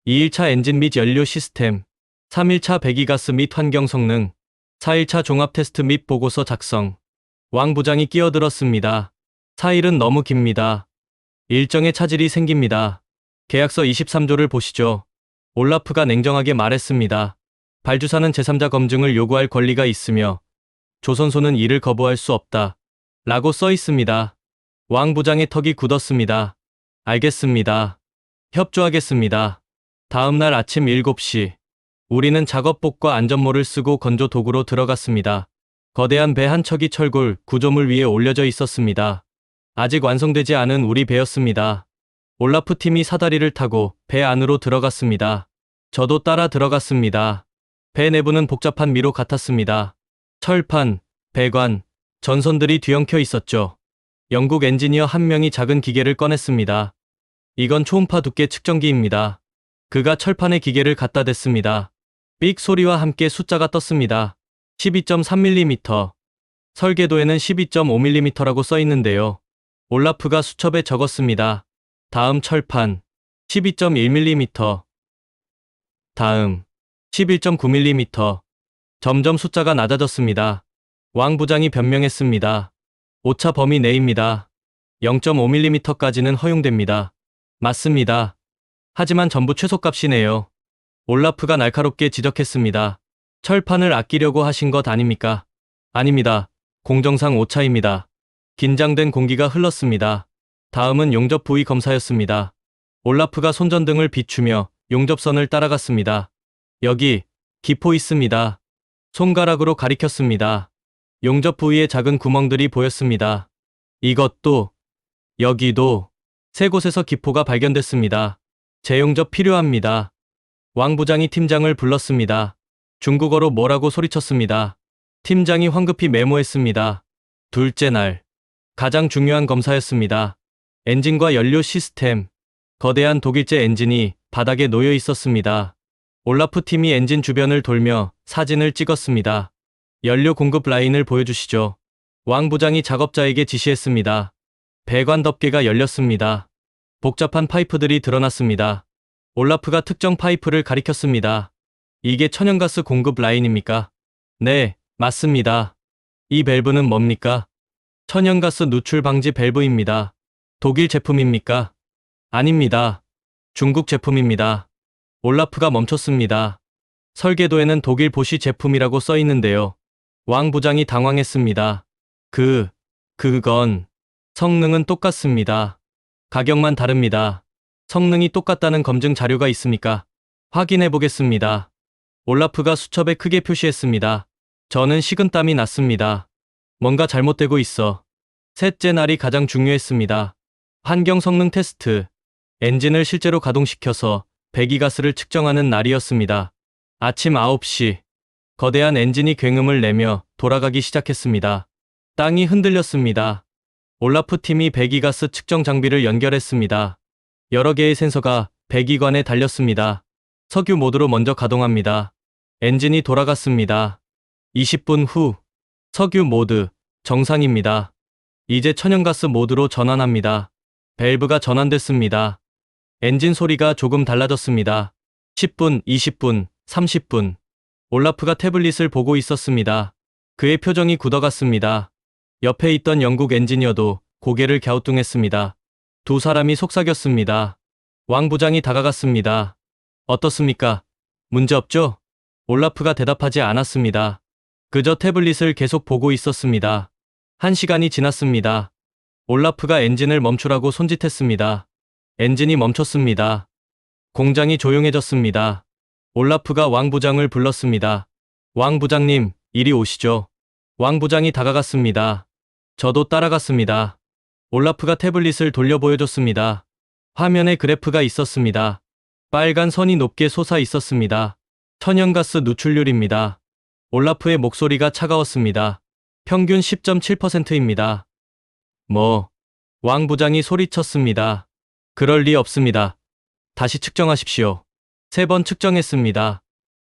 2일차 엔진 및 연료 시스템, 3일차 배기가스 및 환경 성능, 4일차 종합 테스트 및 보고서 작성. 왕 부장이 끼어들었습니다. 4일은 너무 깁니다. 일정에 차질이 생깁니다. 계약서 23조를 보시죠. 올라프가 냉정하게 말했습니다. 발주사는 제3자 검증을 요구할 권리가 있으며 조선소는 이를 거부할 수 없다. 라고 써 있습니다. 왕 부장의 턱이 굳었습니다. 알겠습니다. 협조하겠습니다. 다음 날 아침 7시, 우리는 작업복과 안전모를 쓰고 건조 도구로 들어갔습니다. 거대한 배 한 척이 철골, 구조물 위에 올려져 있었습니다. 아직 완성되지 않은 우리 배였습니다. 올라프 팀이 사다리를 타고 배 안으로 들어갔습니다. 저도 따라 들어갔습니다. 배 내부는 복잡한 미로 같았습니다. 철판, 배관, 전선들이 뒤엉켜 있었죠. 영국 엔지니어 한 명이 작은 기계를 꺼냈습니다. 이건 초음파 두께 측정기입니다. 그가 철판에 기계를 갖다 댔습니다. 삑 소리와 함께 숫자가 떴습니다. 12.3mm. 설계도에는 12.5mm라고 써 있는데요. 올라프가 수첩에 적었습니다. 다음 철판 12.1mm. 다음 11.9mm. 점점 숫자가 낮아졌습니다. 왕 부장이 변명했습니다. 오차 범위 내입니다. 0.5mm까지는 허용됩니다. 맞습니다. 하지만 전부 최소값이네요. 올라프가 날카롭게 지적했습니다. 철판을 아끼려고 하신 것 아닙니까? 아닙니다. 공정상 오차입니다. 긴장된 공기가 흘렀습니다. 다음은 용접 부위 검사였습니다. 올라프가 손전등을 비추며 용접선을 따라갔습니다. 여기 기포 있습니다. 손가락으로 가리켰습니다. 용접 부위에 작은 구멍들이 보였습니다. 이것도, 여기도, 세 곳에서 기포가 발견됐습니다. 재용접 필요합니다. 왕 부장이 팀장을 불렀습니다. 중국어로 뭐라고 소리쳤습니다. 팀장이 황급히 메모했습니다. 둘째 날, 가장 중요한 검사였습니다. 엔진과 연료 시스템, 거대한 독일제 엔진이 바닥에 놓여 있었습니다. 올라프 팀이 엔진 주변을 돌며 사진을 찍었습니다. 연료 공급 라인을 보여주시죠. 왕 부장이 작업자에게 지시했습니다. 배관 덮개가 열렸습니다. 복잡한 파이프들이 드러났습니다. 올라프가 특정 파이프를 가리켰습니다. 이게 천연가스 공급 라인입니까? 네, 맞습니다. 이 밸브는 뭡니까? 천연가스 누출 방지 밸브입니다. 독일 제품입니까? 아닙니다. 중국 제품입니다. 올라프가 멈췄습니다. 설계도에는 독일 보시 제품이라고 써 있는데요. 왕 부장이 당황했습니다. 그건 성능은 똑같습니다. 가격만 다릅니다. 성능이 똑같다는 검증 자료가 있습니까? 확인해 보겠습니다. 올라프가 수첩에 크게 표시했습니다. 저는 식은땀이 났습니다. 뭔가 잘못되고 있어. 셋째 날이 가장 중요했습니다. 환경 성능 테스트. 엔진을 실제로 가동시켜서 배기가스를 측정하는 날이었습니다. 아침 9시. 거대한 엔진이 굉음을 내며 돌아가기 시작했습니다. 땅이 흔들렸습니다. 올라프 팀이 배기가스 측정 장비를 연결했습니다. 여러 개의 센서가 배기관에 달렸습니다. 석유 모드로 먼저 가동합니다. 엔진이 돌아갔습니다. 20분 후 석유 모드 정상입니다. 이제 천연가스 모드로 전환합니다. 밸브가 전환됐습니다. 엔진 소리가 조금 달라졌습니다. 10분, 20분, 30분. 올라프가 태블릿을 보고 있었습니다. 그의 표정이 굳어갔습니다. 옆에 있던 영국 엔지니어도 고개를 갸우뚱했습니다. 두 사람이 속삭였습니다. 왕 부장이 다가갔습니다. 어떻습니까? 문제 없죠? 올라프가 대답하지 않았습니다. 그저 태블릿을 계속 보고 있었습니다. 1시간이 지났습니다. 올라프가 엔진을 멈추라고 손짓했습니다. 엔진이 멈췄습니다. 공장이 조용해졌습니다. 올라프가 왕 부장을 불렀습니다. 왕 부장님, 이리 오시죠. 왕 부장이 다가갔습니다. 저도 따라갔습니다. 올라프가 태블릿을 돌려 보여줬습니다. 화면에 그래프가 있었습니다. 빨간 선이 높게 솟아 있었습니다. 천연가스 누출률입니다. 올라프의 목소리가 차가웠습니다. 평균 10.7%입니다. 왕 부장이 소리쳤습니다. 그럴 리 없습니다. 다시 측정하십시오. 3번 측정했습니다.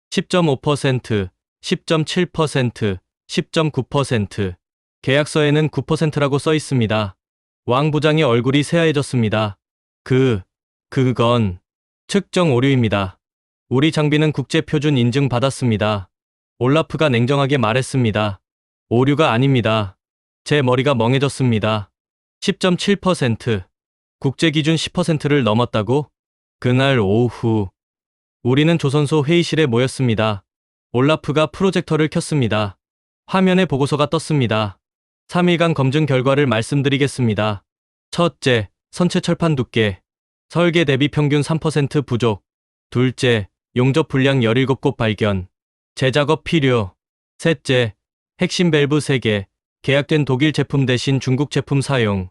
10.5%, 10.7%, 10.9%. 계약서에는 9%라고 써 있습니다. 왕 부장의 얼굴이 새하얘졌습니다. 그건 측정 오류입니다. 우리 장비는 국제표준 인증 받았습니다. 올라프가 냉정하게 말했습니다. 오류가 아닙니다. 제 머리가 멍해졌습니다. 10.7%. 국제기준 10%를 넘었다고? 그날 오후 우리는 조선소 회의실에 모였습니다. 올라프가 프로젝터를 켰습니다. 화면에 보고서가 떴습니다. 3일간 검증 결과를 말씀드리겠습니다. 첫째, 선체 철판 두께. 설계 대비 평균 3% 부족. 둘째, 용접 불량 17곳 발견. 재작업 필요. 셋째, 핵심 밸브 3개. 계약된 독일 제품 대신 중국 제품 사용.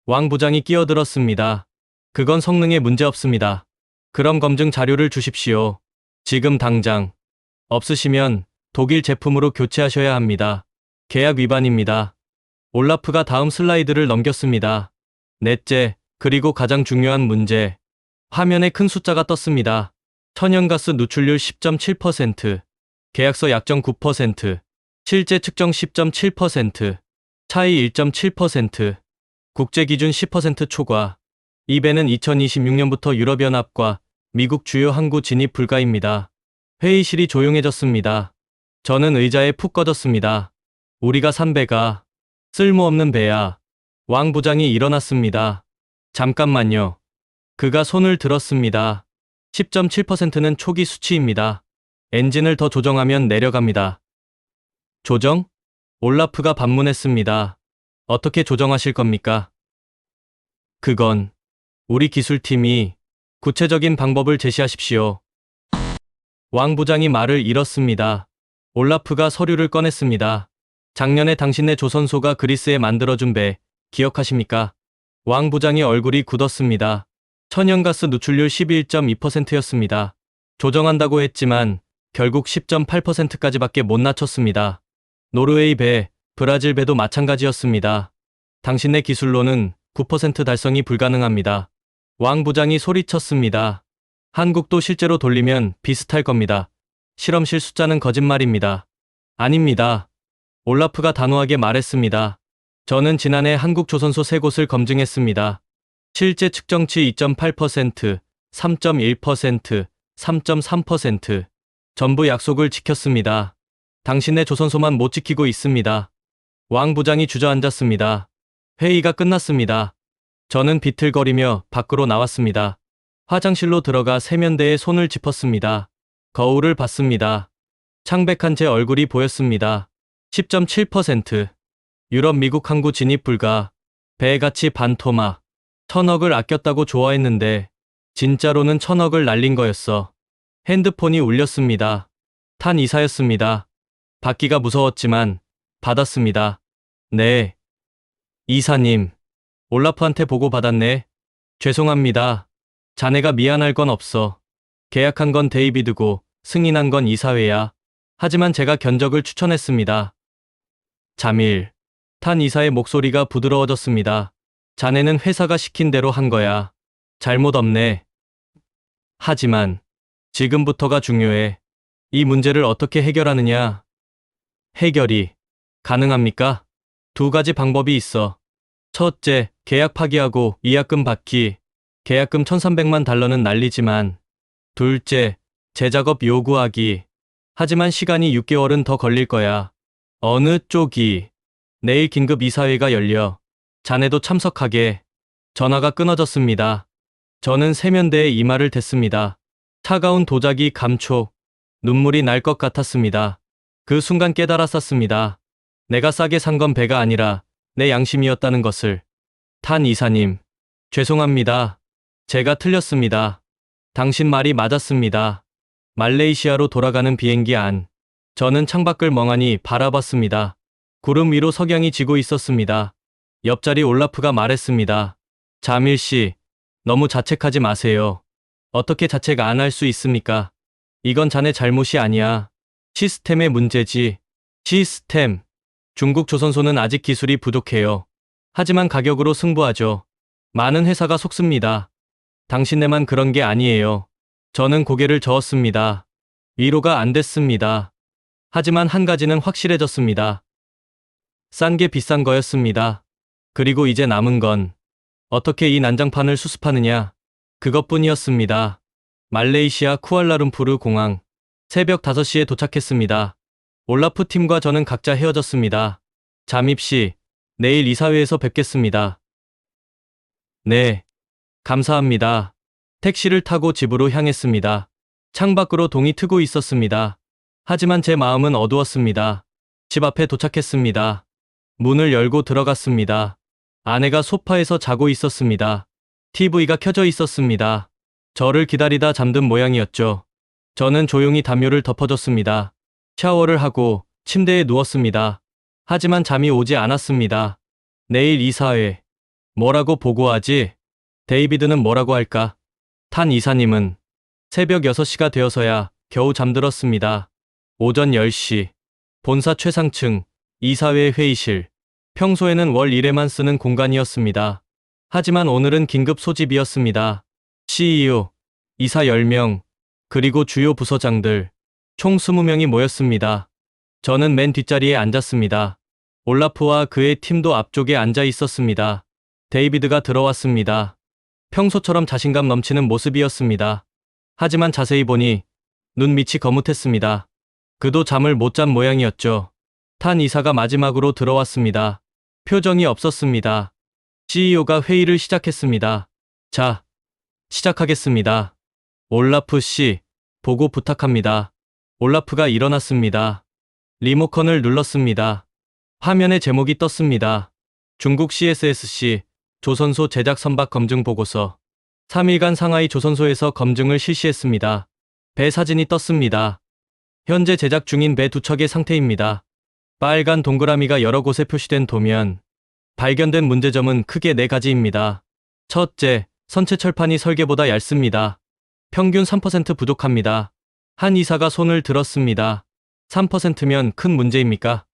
왕 부장이 끼어들었습니다. 그건 성능에 문제 없습니다. 그럼 검증 자료를 주십시오. 지금 당장. 없으시면 독일 제품으로 교체하셔야 합니다. 계약 위반입니다. 올라프가 다음 슬라이드를 넘겼습니다. 넷째, 그리고 가장 중요한 문제. 화면에 큰 숫자가 떴습니다. 천연가스 누출률 10.7%, 계약서 약정 9%, 실제 측정 10.7%, 차이 1.7%, 국제기준 10% 초과. 이 배는 2026년부터 유럽연합과 미국 주요 항구 진입 불가입니다. 회의실이 조용해졌습니다. 저는 의자에 푹 꺼졌습니다. 우리가 산 배가 쓸모없는 배야. 왕 부장이 일어났습니다. 잠깐만요. 그가 손을 들었습니다. 10.7%는 초기 수치입니다. 엔진을 더 조정하면 내려갑니다. 조정? 올라프가 반문했습니다. 어떻게 조정하실 겁니까? 그건 우리 기술팀이 구체적인 방법을 제시하십시오. 왕 부장이 말을 잃었습니다. 올라프가 서류를 꺼냈습니다. 작년에 당신네 조선소가 그리스에 만들어준 배 기억하십니까? 왕 부장의 얼굴이 굳었습니다. 천연가스 누출률 11.2%였습니다. 조정한다고 했지만 결국 10.8%까지밖에 못 낮췄습니다. 노르웨이 배, 브라질 배도 마찬가지였습니다. 당신네 기술로는 9% 달성이 불가능합니다. 왕 부장이 소리쳤습니다. 한국도 실제로 돌리면 비슷할 겁니다. 실험실 숫자는 거짓말입니다. 아닙니다. 올라프가 단호하게 말했습니다. 저는 지난해 한국 조선소 3곳을 검증했습니다. 실제 측정치 2.8%, 3.1%, 3.3%. 전부 약속을 지켰습니다. 당신네 조선소만 못 지키고 있습니다. 왕 부장이 주저앉았습니다. 회의가 끝났습니다. 저는 비틀거리며 밖으로 나왔습니다. 화장실로 들어가 세면대에 손을 짚었습니다. 거울을 봤습니다. 창백한 제 얼굴이 보였습니다. 10.7%. 유럽 미국 항구 진입 불가. 배 가치 반토막. 1000억을 아꼈다고 좋아했는데 진짜로는 1000억을 날린 거였어. 핸드폰이 울렸습니다. 탄 이사였습니다. 받기가 무서웠지만 받았습니다. 네. 이사님. 올라프한테 보고 받았네. 죄송합니다. 자네가 미안할 건 없어. 계약한 건 데이비드고 승인한 건 이사회야. 하지만 제가 견적을 추천했습니다. 자밀. 탄 이사의 목소리가 부드러워졌습니다. 자네는 회사가 시킨 대로 한 거야. 잘못 없네. 하지만 지금부터가 중요해. 이 문제를 어떻게 해결하느냐? 해결이 가능합니까? 두 가지 방법이 있어. 첫째, 계약 파기하고 위약금 받기. 계약금 1,300만 달러는 난리지만. 둘째, 재작업 요구하기. 하지만 시간이 6개월은 더 걸릴 거야. 어느 쪽이? 내일 긴급 이사회가 열려. 자네도 참석하게. 전화가 끊어졌습니다. 저는 세면대에 이마를 댔습니다. 차가운 도자기 감촉. 눈물이 날 것 같았습니다. 그 순간 깨달았었습니다. 내가 싸게 산 건 배가 아니라 내 양심이었다는 것을. 탄 이사님, 죄송합니다. 제가 틀렸습니다. 당신 말이 맞았습니다. 말레이시아로 돌아가는 비행기 안. 저는 창밖을 멍하니 바라봤습니다. 구름 위로 석양이 지고 있었습니다. 옆자리 올라프가 말했습니다. 자밀 씨, 너무 자책하지 마세요. 어떻게 자책 안 할 수 있습니까? 이건 자네 잘못이 아니야. 시스템의 문제지. 시스템. 중국 조선소는 아직 기술이 부족해요. 하지만 가격으로 승부하죠. 많은 회사가 속습니다. 당신네만 그런 게 아니에요. 저는 고개를 저었습니다. 위로가 안 됐습니다. 하지만 한 가지는 확실해졌습니다. 싼 게 비싼 거였습니다. 그리고 이제 남은 건 어떻게 이 난장판을 수습하느냐. 그것뿐이었습니다. 말레이시아 쿠알라룸푸르 공항. 새벽 5시에 도착했습니다. 올라프 팀과 저는 각자 헤어졌습니다. 잠입시, 내일 이사회에서 뵙겠습니다. 네, 감사합니다. 택시를 타고 집으로 향했습니다. 창밖으로 동이 트고 있었습니다. 하지만 제 마음은 어두웠습니다. 집 앞에 도착했습니다. 문을 열고 들어갔습니다. 아내가 소파에서 자고 있었습니다. TV가 켜져 있었습니다. 저를 기다리다 잠든 모양이었죠. 저는 조용히 담요를 덮어줬습니다. 샤워를 하고 침대에 누웠습니다. 하지만 잠이 오지 않았습니다. 내일 이사회. 뭐라고 보고하지? 데이비드는 뭐라고 할까? 탄 이사님은 새벽 6시가 되어서야 겨우 잠들었습니다. 오전 10시. 본사 최상층, 이사회 회의실. 평소에는 월 1회만 쓰는 공간이었습니다. 하지만 오늘은 긴급 소집이었습니다. CEO, 이사 10명, 그리고 주요 부서장들, 총 20명이 모였습니다. 저는 맨 뒷자리에 앉았습니다. 올라프와 그의 팀도 앞쪽에 앉아 있었습니다. 데이비드가 들어왔습니다. 평소처럼 자신감 넘치는 모습이었습니다. 하지만 자세히 보니 눈 밑이 거뭇했습니다. 그도 잠을 못 잔 모양이었죠. 탄 이사가 마지막으로 들어왔습니다. 표정이 없었습니다. CEO가 회의를 시작했습니다. 자, 시작하겠습니다. 올라프 씨, 보고 부탁합니다. 올라프가 일어났습니다. 리모컨을 눌렀습니다. 화면에 제목이 떴습니다. 중국 CSSC, 조선소 제작 선박 검증 보고서. 3일간 상하이 조선소에서 검증을 실시했습니다. 배 사진이 떴습니다. 현재 제작 중인 배 2척의 상태입니다. 빨간 동그라미가 여러 곳에 표시된 도면. 발견된 문제점은 크게 4가지입니다. 첫째, 선체 철판이 설계보다 얇습니다. 평균 3% 부족합니다. 한 이사가 손을 들었습니다. 3%면 큰 문제입니까?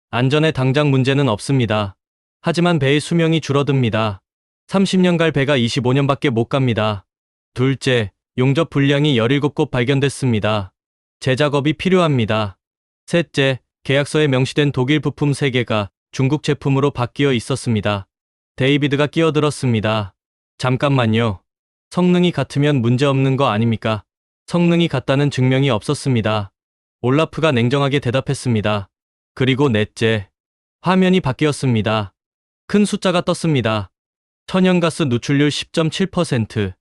안전에 당장 문제는 없습니다. 하지만 배의 수명이 줄어듭니다. 30년 갈 배가 25년밖에 못 갑니다. 둘째, 용접 불량이 17곳 발견됐습니다. 재작업이 필요합니다. 셋째, 계약서에 명시된 독일 부품 3개가 중국 제품으로 바뀌어 있었습니다. 데이비드가 끼어들었습니다. 잠깐만요. 성능이 같으면 문제없는 거 아닙니까? 성능이 같다는 증명이 없었습니다. 올라프가 냉정하게 대답했습니다. 그리고 넷째, 화면이 바뀌었습니다. 큰 숫자가 떴습니다. 천연가스 누출률 10.7%.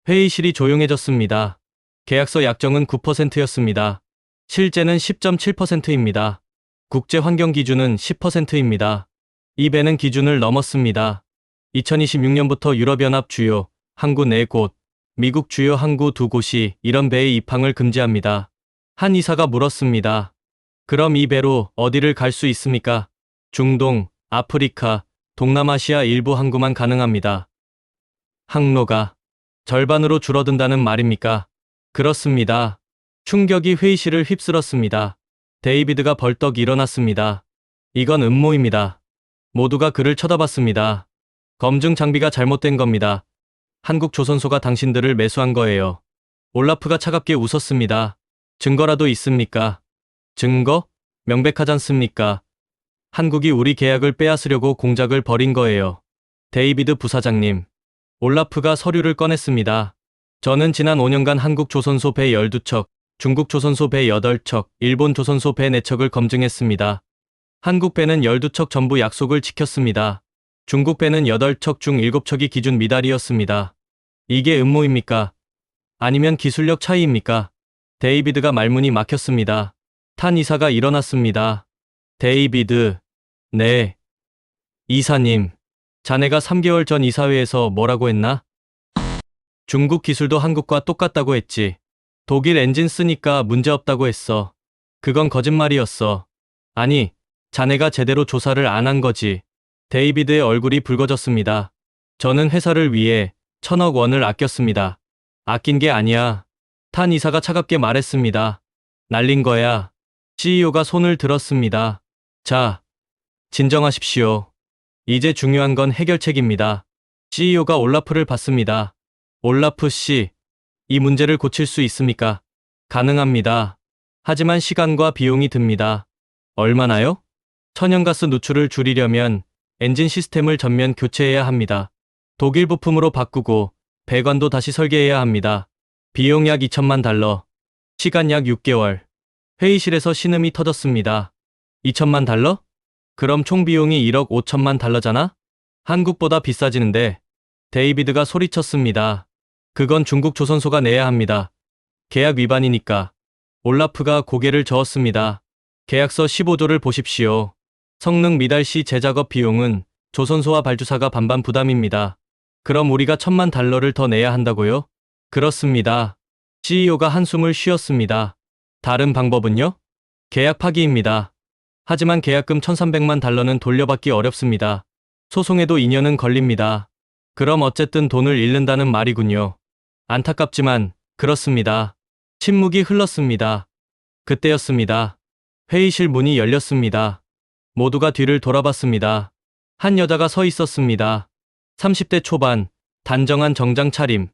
회의실이 조용해졌습니다. 계약서 약정은 9%였습니다. 실제는 10.7%입니다. 국제 환경 기준은 10%입니다. 이 배는 기준을 넘었습니다. 2026년부터 유럽연합 주요 항구 4곳, 미국 주요 항구 2곳이 이런 배의 입항을 금지합니다. 한 이사가 물었습니다. 그럼 이 배로 어디를 갈 수 있습니까? 중동, 아프리카, 동남아시아 일부 항구만 가능합니다. 항로가 절반으로 줄어든다는 말입니까? 그렇습니다. 충격이 회의실을 휩쓸었습니다. 데이비드가 벌떡 일어났습니다. 이건 음모입니다. 모두가 그를 쳐다봤습니다. 검증 장비가 잘못된 겁니다. 한국조선소가 당신들을 매수한 거예요. 올라프가 차갑게 웃었습니다. 증거라도 있습니까? 증거? 명백하잖습니까? 한국이 우리 계약을 빼앗으려고 공작을 벌인 거예요. 데이비드 부사장님. 올라프가 서류를 꺼냈습니다. 저는 지난 5년간 한국조선소 배 12척, 중국조선소 배 8척, 일본조선소 배 4척을 검증했습니다. 한국 배는 12척 전부 약속을 지켰습니다. 중국 배는 8척 중 7척이 기준 미달이었습니다. 이게 음모입니까? 아니면 기술력 차이입니까? 데이비드가 말문이 막혔습니다. 탄 이사가 일어났습니다. 데이비드. 네. 이사님. 자네가 3개월 전 이사회에서 뭐라고 했나? 중국 기술도 한국과 똑같다고 했지. 독일 엔진 쓰니까 문제없다고 했어. 그건 거짓말이었어. 아니, 자네가 제대로 조사를 안 한 거지. 데이비드의 얼굴이 붉어졌습니다. 저는 회사를 위해 1,000억 원을 아꼈습니다. 아낀 게 아니야. 탄 이사가 차갑게 말했습니다. 날린 거야. CEO가 손을 들었습니다. 자, 진정하십시오. 이제 중요한 건 해결책입니다. CEO가 올라프를 봤습니다. 올라프 씨, 이 문제를 고칠 수 있습니까? 가능합니다. 하지만 시간과 비용이 듭니다. 얼마나요? 천연가스 누출을 줄이려면 엔진 시스템을 전면 교체해야 합니다. 독일 부품으로 바꾸고 배관도 다시 설계해야 합니다. 비용 약 2천만 달러. 시간 약 6개월. 회의실에서 신음이 터졌습니다. 2천만 달러? 그럼 총 비용이 1억 5천만 달러잖아? 한국보다 비싸지는데. 데이비드가 소리쳤습니다. 그건 중국 조선소가 내야 합니다. 계약 위반이니까. 올라프가 고개를 저었습니다. 계약서 15조를 보십시오. 성능 미달 시 재작업 비용은 조선소와 발주사가 반반 부담입니다. 그럼 우리가 1천만 달러를 더 내야 한다고요? 그렇습니다. CEO가 한숨을 쉬었습니다. 다른 방법은요? 계약 파기입니다. 하지만 계약금 1,300만 달러는 돌려받기 어렵습니다. 소송에도 2년은 걸립니다. 그럼 어쨌든 돈을 잃는다는 말이군요. 안타깝지만 그렇습니다. 침묵이 흘렀습니다. 그때였습니다. 회의실 문이 열렸습니다. 모두가 뒤를 돌아봤습니다. 한 여자가 서 있었습니다. 30대 초반, 단정한 정장 차림.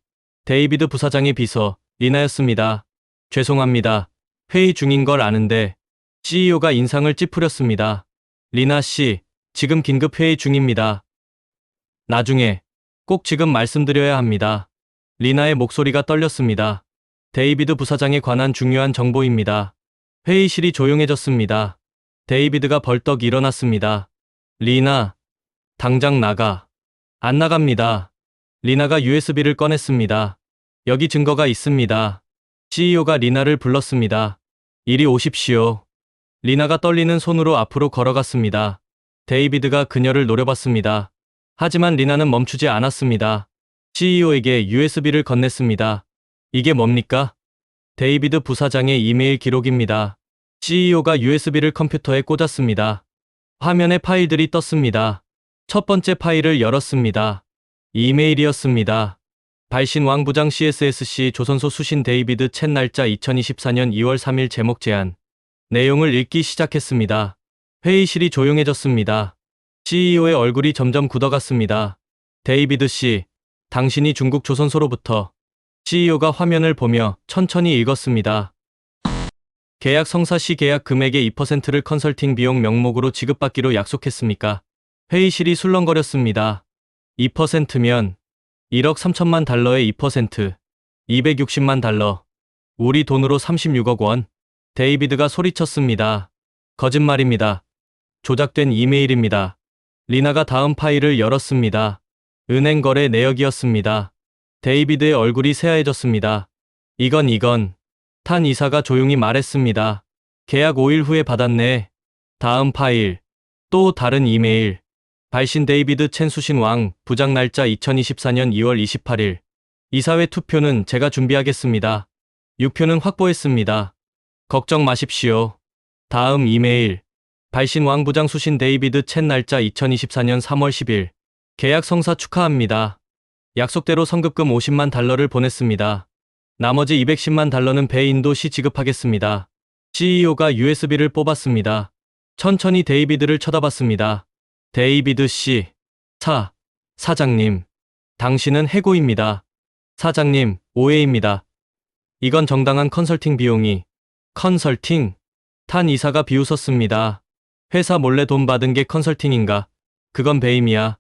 데이비드 부사장의 비서, 리나였습니다. 죄송합니다. 회의 중인 걸 아는데. CEO가 인상을 찌푸렸습니다. 리나 씨, 지금 긴급 회의 중입니다. 나중에, 꼭 지금 말씀드려야 합니다. 리나의 목소리가 떨렸습니다. 데이비드 부사장에 관한 중요한 정보입니다. 회의실이 조용해졌습니다. 데이비드가 벌떡 일어났습니다. 리나, 당장 나가. 안 나갑니다. 리나가 USB를 꺼냈습니다. 여기 증거가 있습니다. CEO가 리나를 불렀습니다. 이리 오십시오. 리나가 떨리는 손으로 앞으로 걸어갔습니다. 데이비드가 그녀를 노려봤습니다. 하지만 리나는 멈추지 않았습니다. CEO에게 USB를 건넸습니다. 이게 뭡니까? 데이비드 부사장의 이메일 기록입니다. CEO가 USB를 컴퓨터에 꽂았습니다. 화면에 파일들이 떴습니다. 첫 번째 파일을 열었습니다. 이메일이었습니다. 발신 왕 부장 CSSC 조선소 수신 데이비드 챗 날짜 2024년 2월 3일 제목 제안. 내용을 읽기 시작했습니다. 회의실이 조용해졌습니다. CEO의 얼굴이 점점 굳어갔습니다. 데이비드 씨, 당신이 중국 조선소로부터. CEO가 화면을 보며 천천히 읽었습니다. 계약 성사 시 계약 금액의 2%를 컨설팅 비용 명목으로 지급받기로 약속했습니까? 회의실이 술렁거렸습니다. 2%면 1억 3천만 달러의 2%, 260만 달러. 우리 돈으로 36억 원. 데이비드가 소리쳤습니다. 거짓말입니다. 조작된 이메일입니다. 리나가 다음 파일을 열었습니다. 은행 거래 내역이었습니다. 데이비드의 얼굴이 새하얘졌습니다. 이건. 탄 이사가 조용히 말했습니다. 계약 5일 후에 받았네. 다음 파일. 또 다른 이메일. 발신 데이비드 첸 수신 왕, 부장 날짜 2024년 2월 28일. 이사회 투표는 제가 준비하겠습니다. 6표는 확보했습니다. 걱정 마십시오. 다음 이메일. 발신 왕 부장 수신 데이비드 첸 날짜 2024년 3월 10일. 계약 성사 축하합니다. 약속대로 성급금 50만 달러를 보냈습니다. 나머지 210만 달러는 배 인도 시 지급하겠습니다. CEO가 USB를 뽑았습니다. 천천히 데이비드를 쳐다봤습니다. 데이비드 씨. 사장님. 당신은 해고입니다. 사장님, 오해입니다. 이건 정당한 컨설팅 비용이. 컨설팅? 탄 이사가 비웃었습니다. 회사 몰래 돈 받은 게 컨설팅인가? 그건 배임이야.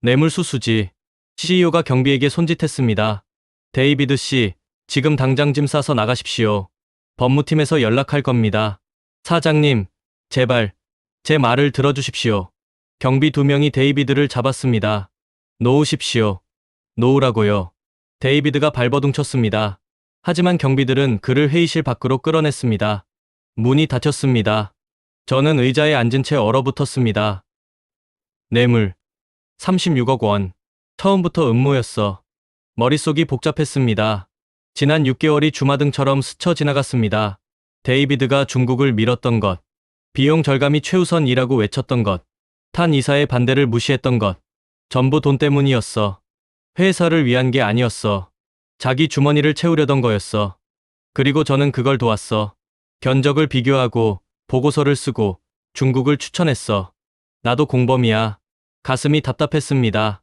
뇌물수수지. CEO가 경비에게 손짓했습니다. 데이비드 씨, 지금 당장 짐 싸서 나가십시오. 법무팀에서 연락할 겁니다. 사장님, 제발, 제 말을 들어주십시오. 경비 2명이 데이비드를 잡았습니다. 놓으십시오. 놓으라고요. 데이비드가 발버둥 쳤습니다. 하지만 경비들은 그를 회의실 밖으로 끌어냈습니다. 문이 닫혔습니다. 저는 의자에 앉은 채 얼어붙었습니다. 뇌물. 36억 원. 처음부터 음모였어. 머릿속이 복잡했습니다. 지난 6개월이 주마등처럼 스쳐 지나갔습니다. 데이비드가 중국을 밀었던 것. 비용 절감이 최우선이라고 외쳤던 것. 탄 이사의 반대를 무시했던 것. 전부 돈 때문이었어. 회사를 위한 게 아니었어. 자기 주머니를 채우려던 거였어. 그리고 저는 그걸 도왔어. 견적을 비교하고 보고서를 쓰고 중국을 추천했어. 나도 공범이야. 가슴이 답답했습니다.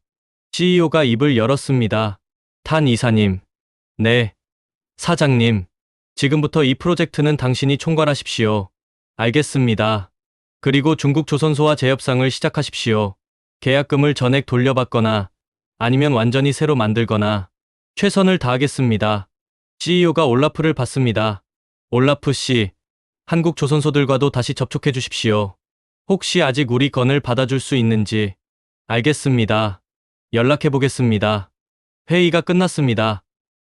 CEO가 입을 열었습니다. 탄 이사님. 네. 사장님. 지금부터 이 프로젝트는 당신이 총괄하십시오. 알겠습니다. 그리고 중국 조선소와 재협상을 시작하십시오. 계약금을 전액 돌려받거나 아니면 완전히 새로 만들거나 최선을 다하겠습니다. CEO가 올라프를 받습니다. 올라프 씨, 한국 조선소들과도 다시 접촉해 주십시오. 혹시 아직 우리 건을 받아줄 수 있는지. 알겠습니다. 연락해 보겠습니다. 회의가 끝났습니다.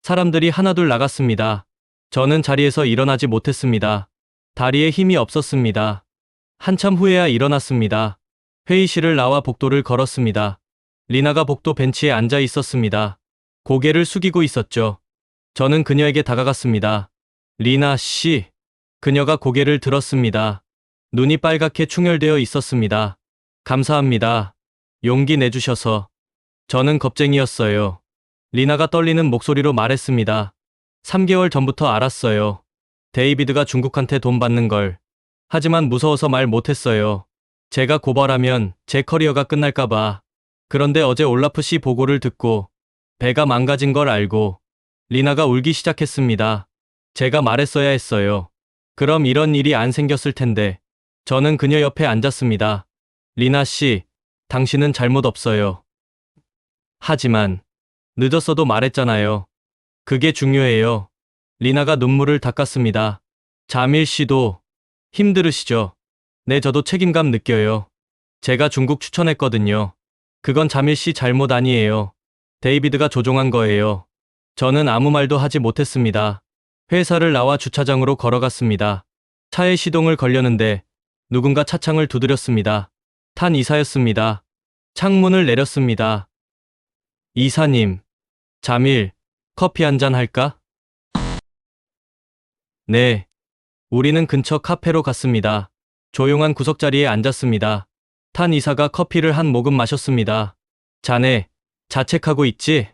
사람들이 하나둘 나갔습니다. 저는 자리에서 일어나지 못했습니다. 다리에 힘이 없었습니다. 한참 후에야 일어났습니다. 회의실을 나와 복도를 걸었습니다. 리나가 복도 벤치에 앉아 있었습니다. 고개를 숙이고 있었죠. 저는 그녀에게 다가갔습니다. 리나 씨. 그녀가 고개를 들었습니다. 눈이 빨갛게 충혈되어 있었습니다. 감사합니다. 용기 내주셔서. 저는 겁쟁이였어요. 리나가 떨리는 목소리로 말했습니다. 3개월 전부터 알았어요. 데이비드가 중국한테 돈 받는 걸. 하지만 무서워서 말 못했어요. 제가 고발하면 제 커리어가 끝날까봐. 그런데 어제 올라프 씨 보고를 듣고 배가 망가진 걸 알고 리나가 울기 시작했습니다. 제가 말했어야 했어요. 그럼 이런 일이 안 생겼을 텐데. 저는 그녀 옆에 앉았습니다. 리나 씨, 당신은 잘못 없어요. 하지만 늦었어도 말했잖아요. 그게 중요해요. 리나가 눈물을 닦았습니다. 자밀 씨도 힘들으시죠? 네, 저도 책임감 느껴요. 제가 중국 추천했거든요. 그건 자밀 씨 잘못 아니에요. 데이비드가 조종한 거예요. 저는 아무 말도 하지 못했습니다. 회사를 나와 주차장으로 걸어갔습니다. 차에 시동을 걸려는데 누군가 차창을 두드렸습니다. 탄 이사였습니다. 창문을 내렸습니다. 이사님, 자밀, 커피 한잔 할까? 네. 우리는 근처 카페로 갔습니다. 조용한 구석자리에 앉았습니다. 탄 이사가 커피를 한 모금 마셨습니다. 자네, 자책하고 있지?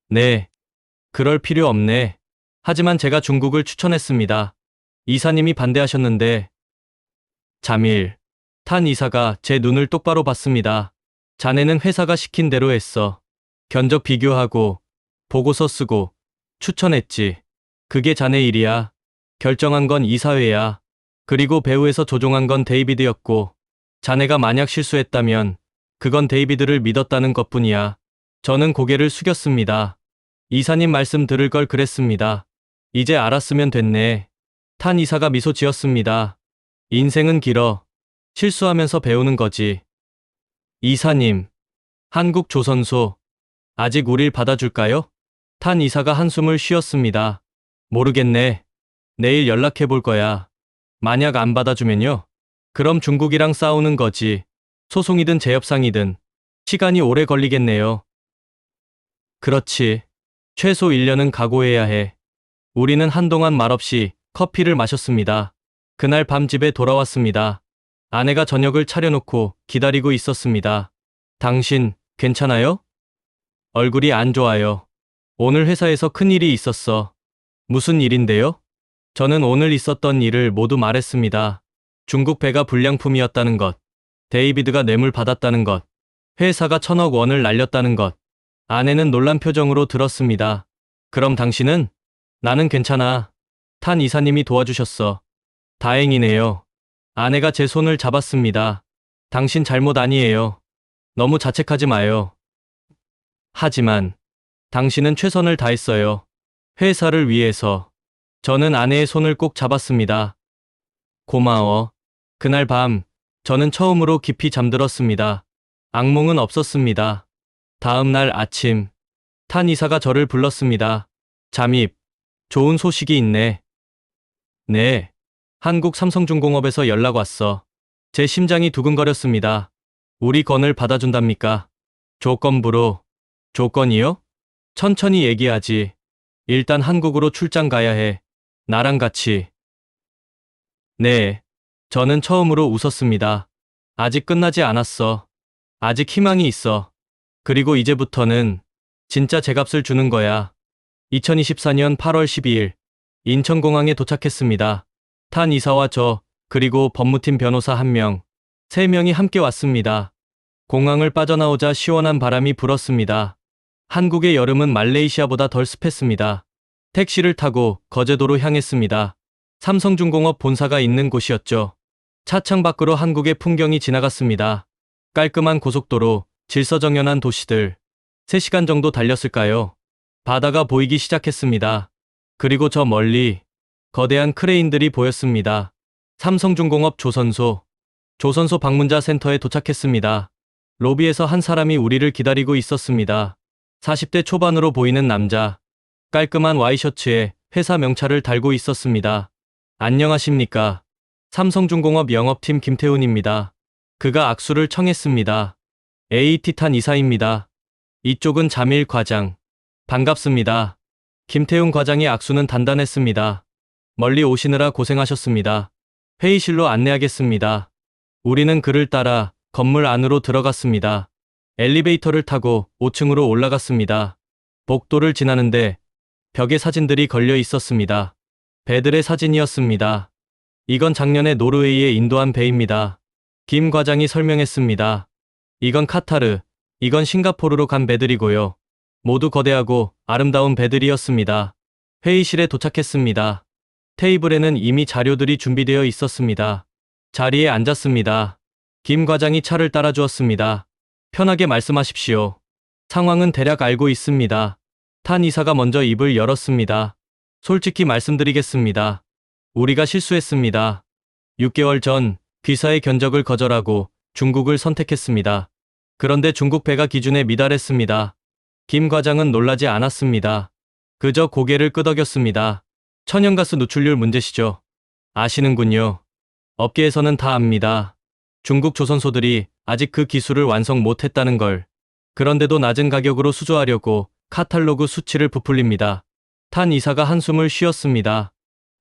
네. 그럴 필요 없네. 하지만 제가 중국을 추천했습니다. 이사님이 반대하셨는데. 자밀. 탄 이사가 제 눈을 똑바로 봤습니다. 자네는 회사가 시킨 대로 했어. 견적 비교하고, 보고서 쓰고, 추천했지. 그게 자네 일이야. 결정한 건 이사회야. 그리고 배후에서 조종한 건 데이비드였고, 자네가 만약 실수했다면, 그건 데이비드를 믿었다는 것뿐이야. 저는 고개를 숙였습니다. 이사님 말씀 들을 걸 그랬습니다. 이제 알았으면 됐네. 탄 이사가 미소 지었습니다. 인생은 길어. 실수하면서 배우는 거지. 이사님, 한국 조선소, 아직 우릴 받아줄까요? 탄 이사가 한숨을 쉬었습니다. 모르겠네. 내일 연락해 볼 거야. 만약 안 받아주면요? 그럼 중국이랑 싸우는 거지. 소송이든 재협상이든. 시간이 오래 걸리겠네요. 그렇지. 최소 1년은 각오해야 해. 우리는 한동안 말없이 커피를 마셨습니다. 그날 밤 집에 돌아왔습니다. 아내가 저녁을 차려놓고 기다리고 있었습니다. 당신, 괜찮아요? 얼굴이 안 좋아요. 오늘 회사에서 큰일이 있었어. 무슨 일인데요? 저는 오늘 있었던 일을 모두 말했습니다. 중국 배가 불량품이었다는 것. 데이비드가 뇌물 받았다는 것, 회사가 1,000억 원을 날렸다는 것. 아내는 놀란 표정으로 들었습니다. 그럼 당신은? 나는 괜찮아. 탄 이사님이 도와주셨어. 다행이네요. 아내가 제 손을 잡았습니다. 당신 잘못 아니에요. 너무 자책하지 마요. 하지만 당신은 최선을 다했어요. 회사를 위해서. 저는 아내의 손을 꼭 잡았습니다. 고마워. 그날 밤 저는 처음으로 깊이 잠들었습니다. 악몽은 없었습니다. 다음 날 아침 탄 이사가 저를 불렀습니다. 잠입. 좋은 소식이 있네. 네. 한국 삼성중공업에서 연락 왔어. 제 심장이 두근거렸습니다. 우리 건을 받아준답니까? 조건부로. 조건이요? 천천히 얘기하지. 일단 한국으로 출장 가야 해. 나랑 같이. 네. 저는 처음으로 웃었습니다. 아직 끝나지 않았어. 아직 희망이 있어. 그리고 이제부터는 진짜 제값을 주는 거야. 2024년 8월 12일 인천공항에 도착했습니다. 탄 이사와 저, 그리고 법무팀 변호사 1명, 3명이 함께 왔습니다. 공항을 빠져나오자 시원한 바람이 불었습니다. 한국의 여름은 말레이시아보다 덜 습했습니다. 택시를 타고 거제도로 향했습니다. 삼성중공업 본사가 있는 곳이었죠. 차창 밖으로 한국의 풍경이 지나갔습니다. 깔끔한 고속도로, 질서정연한 도시들. 3시간 정도 달렸을까요? 바다가 보이기 시작했습니다. 그리고 저 멀리 거대한 크레인들이 보였습니다. 삼성중공업 조선소 방문자 센터에 도착했습니다. 로비에서 한 사람이 우리를 기다리고 있었습니다. 40대 초반으로 보이는 남자. 깔끔한 와이셔츠에 회사 명찰을 달고 있었습니다. 안녕하십니까. 삼성중공업 영업팀 김태훈입니다. 그가 악수를 청했습니다. AT 탄 이사입니다. 이쪽은 자밀 과장. 반갑습니다. 김태훈 과장의 악수는 단단했습니다. 멀리 오시느라 고생하셨습니다. 회의실로 안내하겠습니다. 우리는 그를 따라 건물 안으로 들어갔습니다. 엘리베이터를 타고 5층으로 올라갔습니다. 복도를 지나는데 벽에 사진들이 걸려 있었습니다. 배들의 사진이었습니다. 이건 작년에 노르웨이에 인도한 배입니다. 김 과장이 설명했습니다. 이건 카타르, 이건 싱가포르로 간 배들이고요. 모두 거대하고 아름다운 배들이었습니다. 회의실에 도착했습니다. 테이블에는 이미 자료들이 준비되어 있었습니다. 자리에 앉았습니다. 김 과장이 차를 따라주었습니다. 편하게 말씀하십시오. 상황은 대략 알고 있습니다. 탄 이사가 먼저 입을 열었습니다. 솔직히 말씀드리겠습니다. 우리가 실수했습니다. 6개월 전 귀사의 견적을 거절하고 중국을 선택했습니다. 그런데 중국 배가 기준에 미달했습니다. 김 과장은 놀라지 않았습니다. 그저 고개를 끄덕였습니다. 천연가스 누출률 문제시죠. 아시는군요. 업계에서는 다 압니다. 중국 조선소들이 아직 그 기술을 완성 못했다는 걸. 그런데도 낮은 가격으로 수주하려고 카탈로그 수치를 부풀립니다. 탄 이사가 한숨을 쉬었습니다.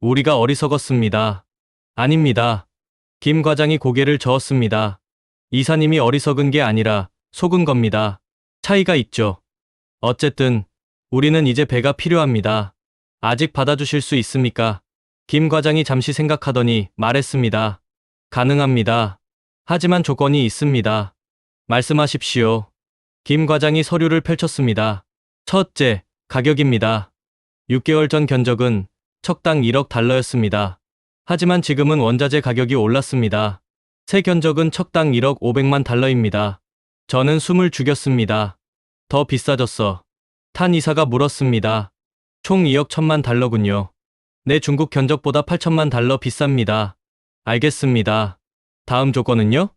우리가 어리석었습니다. 아닙니다. 김 과장이 고개를 저었습니다. 이사님이 어리석은 게 아니라 속은 겁니다. 차이가 있죠. 어쨌든 우리는 이제 배가 필요합니다. 아직 받아주실 수 있습니까? 김 과장이 잠시 생각하더니 말했습니다. 가능합니다. 하지만 조건이 있습니다. 말씀하십시오. 김 과장이 서류를 펼쳤습니다. 첫째, 가격입니다. 6개월 전 견적은 척당 1억 달러였습니다. 하지만 지금은 원자재 가격이 올랐습니다. 새 견적은 척당 1억 500만 달러입니다. 저는 숨을 죽였습니다. 더 비싸졌어. 탄 이사가 물었습니다. 총 2억 1천만 달러군요. 내 중국 견적보다 8천만 달러 비쌉니다. 알겠습니다. 다음 조건은요?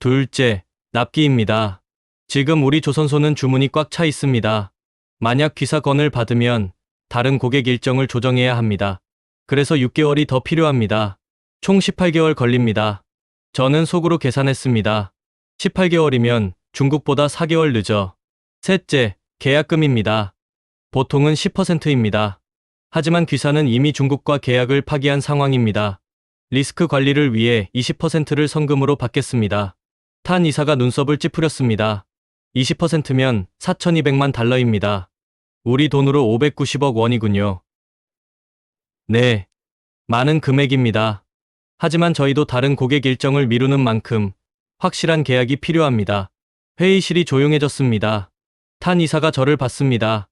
둘째, 납기입니다. 지금 우리 조선소는 주문이 꽉 차 있습니다. 만약 귀사건을 받으면 다른 고객 일정을 조정해야 합니다. 그래서 6개월이 더 필요합니다. 총 18개월 걸립니다. 저는 속으로 계산했습니다. 18개월이면 중국보다 4개월 늦어. 셋째, 계약금입니다. 보통은 10%입니다. 하지만 귀사는 이미 중국과 계약을 파기한 상황입니다. 리스크 관리를 위해 20%를 성금으로 받겠습니다. 탄 이사가 눈썹을 찌푸렸습니다. 20%면 4,200만 달러입니다. 우리 돈으로 590억 원이군요. 네, 많은 금액입니다. 하지만 저희도 다른 고객 일정을 미루는 만큼 확실한 계약이 필요합니다. 회의실이 조용해졌습니다. 탄 이사가 저를 봤습니다.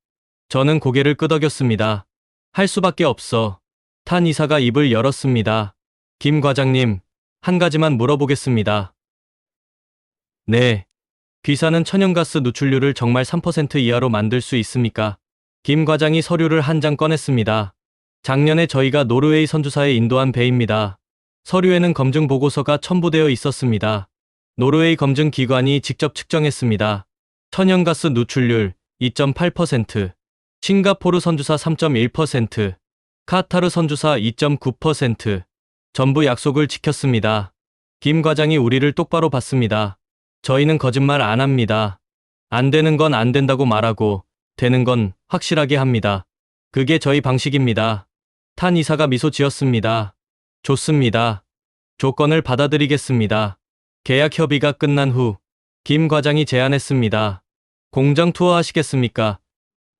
저는 고개를 끄덕였습니다. 할 수밖에 없어. 탄 이사가 입을 열었습니다. 김 과장님, 한 가지만 물어보겠습니다. 네. 귀사는 천연가스 누출률을 정말 3% 이하로 만들 수 있습니까? 김 과장이 서류를 한 장 꺼냈습니다. 작년에 저희가 노르웨이 선주사에 인도한 배입니다. 서류에는 검증 보고서가 첨부되어 있었습니다. 노르웨이 검증 기관이 직접 측정했습니다. 천연가스 누출률 2.8%, 싱가포르 선주사 3.1%, 카타르 선주사 2.9%, 전부 약속을 지켰습니다. 김 과장이 우리를 똑바로 봤습니다. 저희는 거짓말 안 합니다. 안 되는 건 안 된다고 말하고 되는 건 확실하게 합니다. 그게 저희 방식입니다. 탄 이사가 미소 지었습니다. 좋습니다. 조건을 받아들이겠습니다. 계약 협의가 끝난 후 김 과장이 제안했습니다. 공장 투어 하시겠습니까?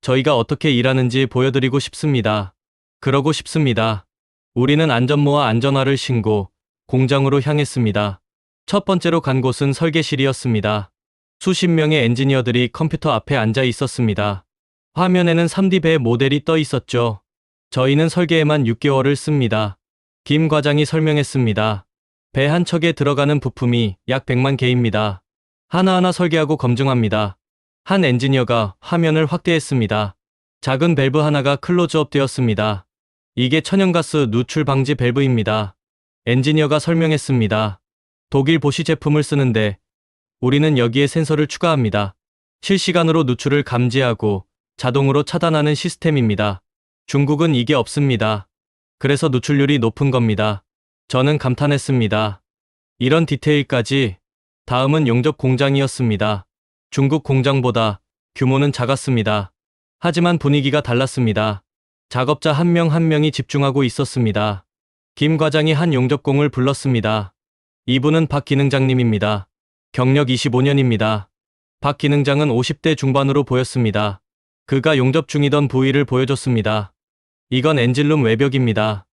저희가 어떻게 일하는지 보여드리고 싶습니다. 그러고 싶습니다. 우리는 안전모와 안전화를 신고 공장으로 향했습니다. 첫 번째로 간 곳은 설계실이었습니다. 수십 명의 엔지니어들이 컴퓨터 앞에 앉아 있었습니다. 화면에는 3D 배 모델이 떠 있었죠. 저희는 설계에만 6개월을 씁니다. 김 과장이 설명했습니다. 배 한 척에 들어가는 부품이 약 100만 개입니다. 하나하나 설계하고 검증합니다. 한 엔지니어가 화면을 확대했습니다. 작은 밸브 하나가 클로즈업 되었습니다. 이게 천연가스 누출 방지 밸브입니다. 엔지니어가 설명했습니다. 독일 보시 제품을 쓰는데 우리는 여기에 센서를 추가합니다. 실시간으로 누출을 감지하고 자동으로 차단하는 시스템입니다. 중국은 이게 없습니다. 그래서 누출률이 높은 겁니다. 저는 감탄했습니다. 이런 디테일까지. 다음은 용접 공장이었습니다. 중국 공장보다 규모는 작았습니다. 하지만 분위기가 달랐습니다. 작업자 한 명 한 명이 집중하고 있었습니다. 김 과장이 한 용접공을 불렀습니다. 이분은 박 기능장님입니다. 경력 25년입니다. 박 기능장은 50대 중반으로 보였습니다. 그가 용접 중이던 부위를 보여줬습니다. 이건 엔진룸 외벽입니다.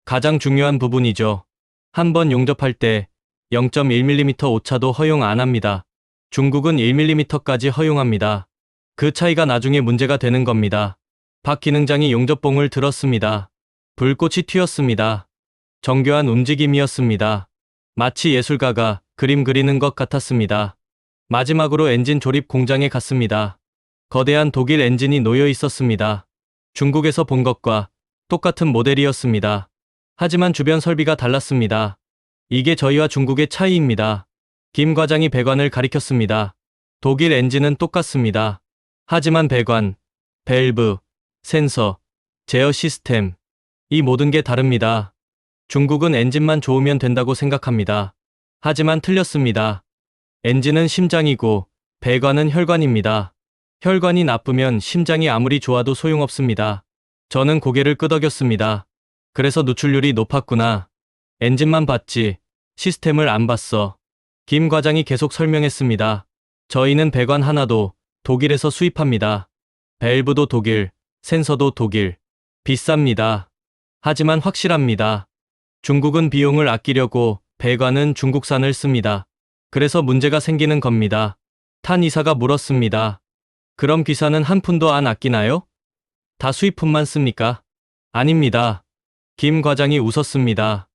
가장 중요한 부분이죠. 한 번 용접할 때 0.1mm 오차도 허용 안 합니다. 중국은 1mm까지 허용합니다. 그 차이가 나중에 문제가 되는 겁니다. 박 기능장이 용접봉을 들었습니다. 불꽃이 튀었습니다. 정교한 움직임이었습니다. 마치 예술가가 그림 그리는 것 같았습니다. 마지막으로 엔진 조립 공장에 갔습니다. 거대한 독일 엔진이 놓여 있었습니다. 중국에서 본 것과 똑같은 모델이었습니다. 하지만 주변 설비가 달랐습니다. 이게 저희와 중국의 차이입니다. 김 과장이 배관을 가리켰습니다. 독일 엔진은 똑같습니다. 하지만 배관, 밸브, 센서, 제어 시스템, 이 모든 게 다릅니다. 중국은 엔진만 좋으면 된다고 생각합니다. 하지만 틀렸습니다. 엔진은 심장이고 배관은 혈관입니다. 혈관이 나쁘면 심장이 아무리 좋아도 소용없습니다. 저는 고개를 끄덕였습니다. 그래서 누출률이 높았구나. 엔진만 봤지 시스템을 안 봤어. 김 과장이 계속 설명했습니다. 저희는 배관 하나도 독일에서 수입합니다. 밸브도 독일, 센서도 독일. 비쌉니다. 하지만 확실합니다. 중국은 비용을 아끼려고 배관은 중국산을 씁니다. 그래서 문제가 생기는 겁니다. 탄 이사가 물었습니다. 그럼 기사는 한 푼도 안 아끼나요? 다 수입품만 씁니까? 아닙니다. 김 과장이 웃었습니다.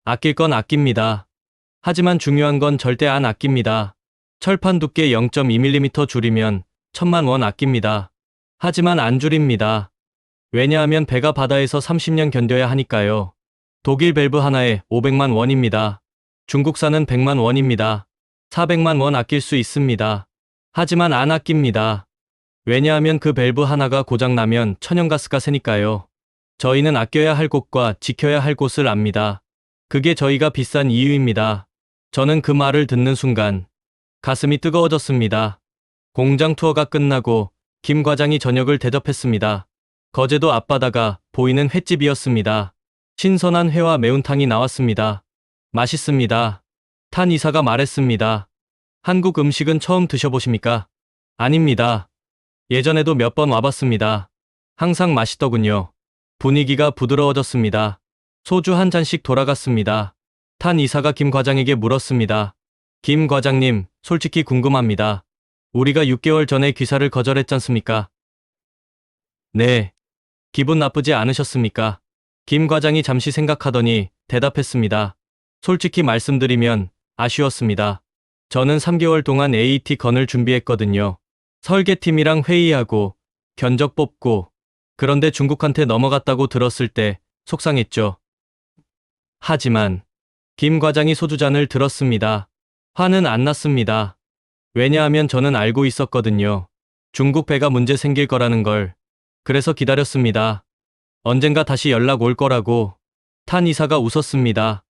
아낄 건 아낍니다. 하지만 중요한 건 절대 안 아낍니다. 철판 두께 0.2mm 줄이면 1,000만 원 아낍니다. 하지만 안 줄입니다. 왜냐하면 배가 바다에서 30년 견뎌야 하니까요. 독일 밸브 하나에 500만 원입니다. 중국산은 100만 원입니다. 400만 원 아낄 수 있습니다. 하지만 안 아낍니다. 왜냐하면 그 밸브 하나가 고장나면 천연가스가 새니까요. 저희는 아껴야 할 곳과 지켜야 할 곳을 압니다. 그게 저희가 비싼 이유입니다. 저는 그 말을 듣는 순간 가슴이 뜨거워졌습니다. 공장 투어가 끝나고 김 과장이 저녁을 대접했습니다. 거제도 앞바다가 보이는 횟집이었습니다. 신선한 회와 매운탕이 나왔습니다. 맛있습니다. 탄 이사가 말했습니다. 한국 음식은 처음 드셔보십니까? 아닙니다. 예전에도 몇 번 와봤습니다. 항상 맛있더군요. 분위기가 부드러워졌습니다. 소주 한 잔씩 돌아갔습니다. 탄 이사가 김 과장에게 물었습니다. 김 과장님, 솔직히 궁금합니다. 우리가 6개월 전에 귀사를 거절했잖습니까? 네. 기분 나쁘지 않으셨습니까? 김 과장이 잠시 생각하더니 대답했습니다. 솔직히 말씀드리면 아쉬웠습니다. 저는 3개월 동안 AT 건을 준비했거든요. 설계팀이랑 회의하고 견적 뽑고 그런데 중국한테 넘어갔다고 들었을 때 속상했죠. 하지만 김 과장이 소주잔을 들었습니다. 화는 안 났습니다. 왜냐하면 저는 알고 있었거든요. 중국 배가 문제 생길 거라는 걸. 그래서 기다렸습니다. 언젠가 다시 연락 올 거라고. 탄 이사가 웃었습니다.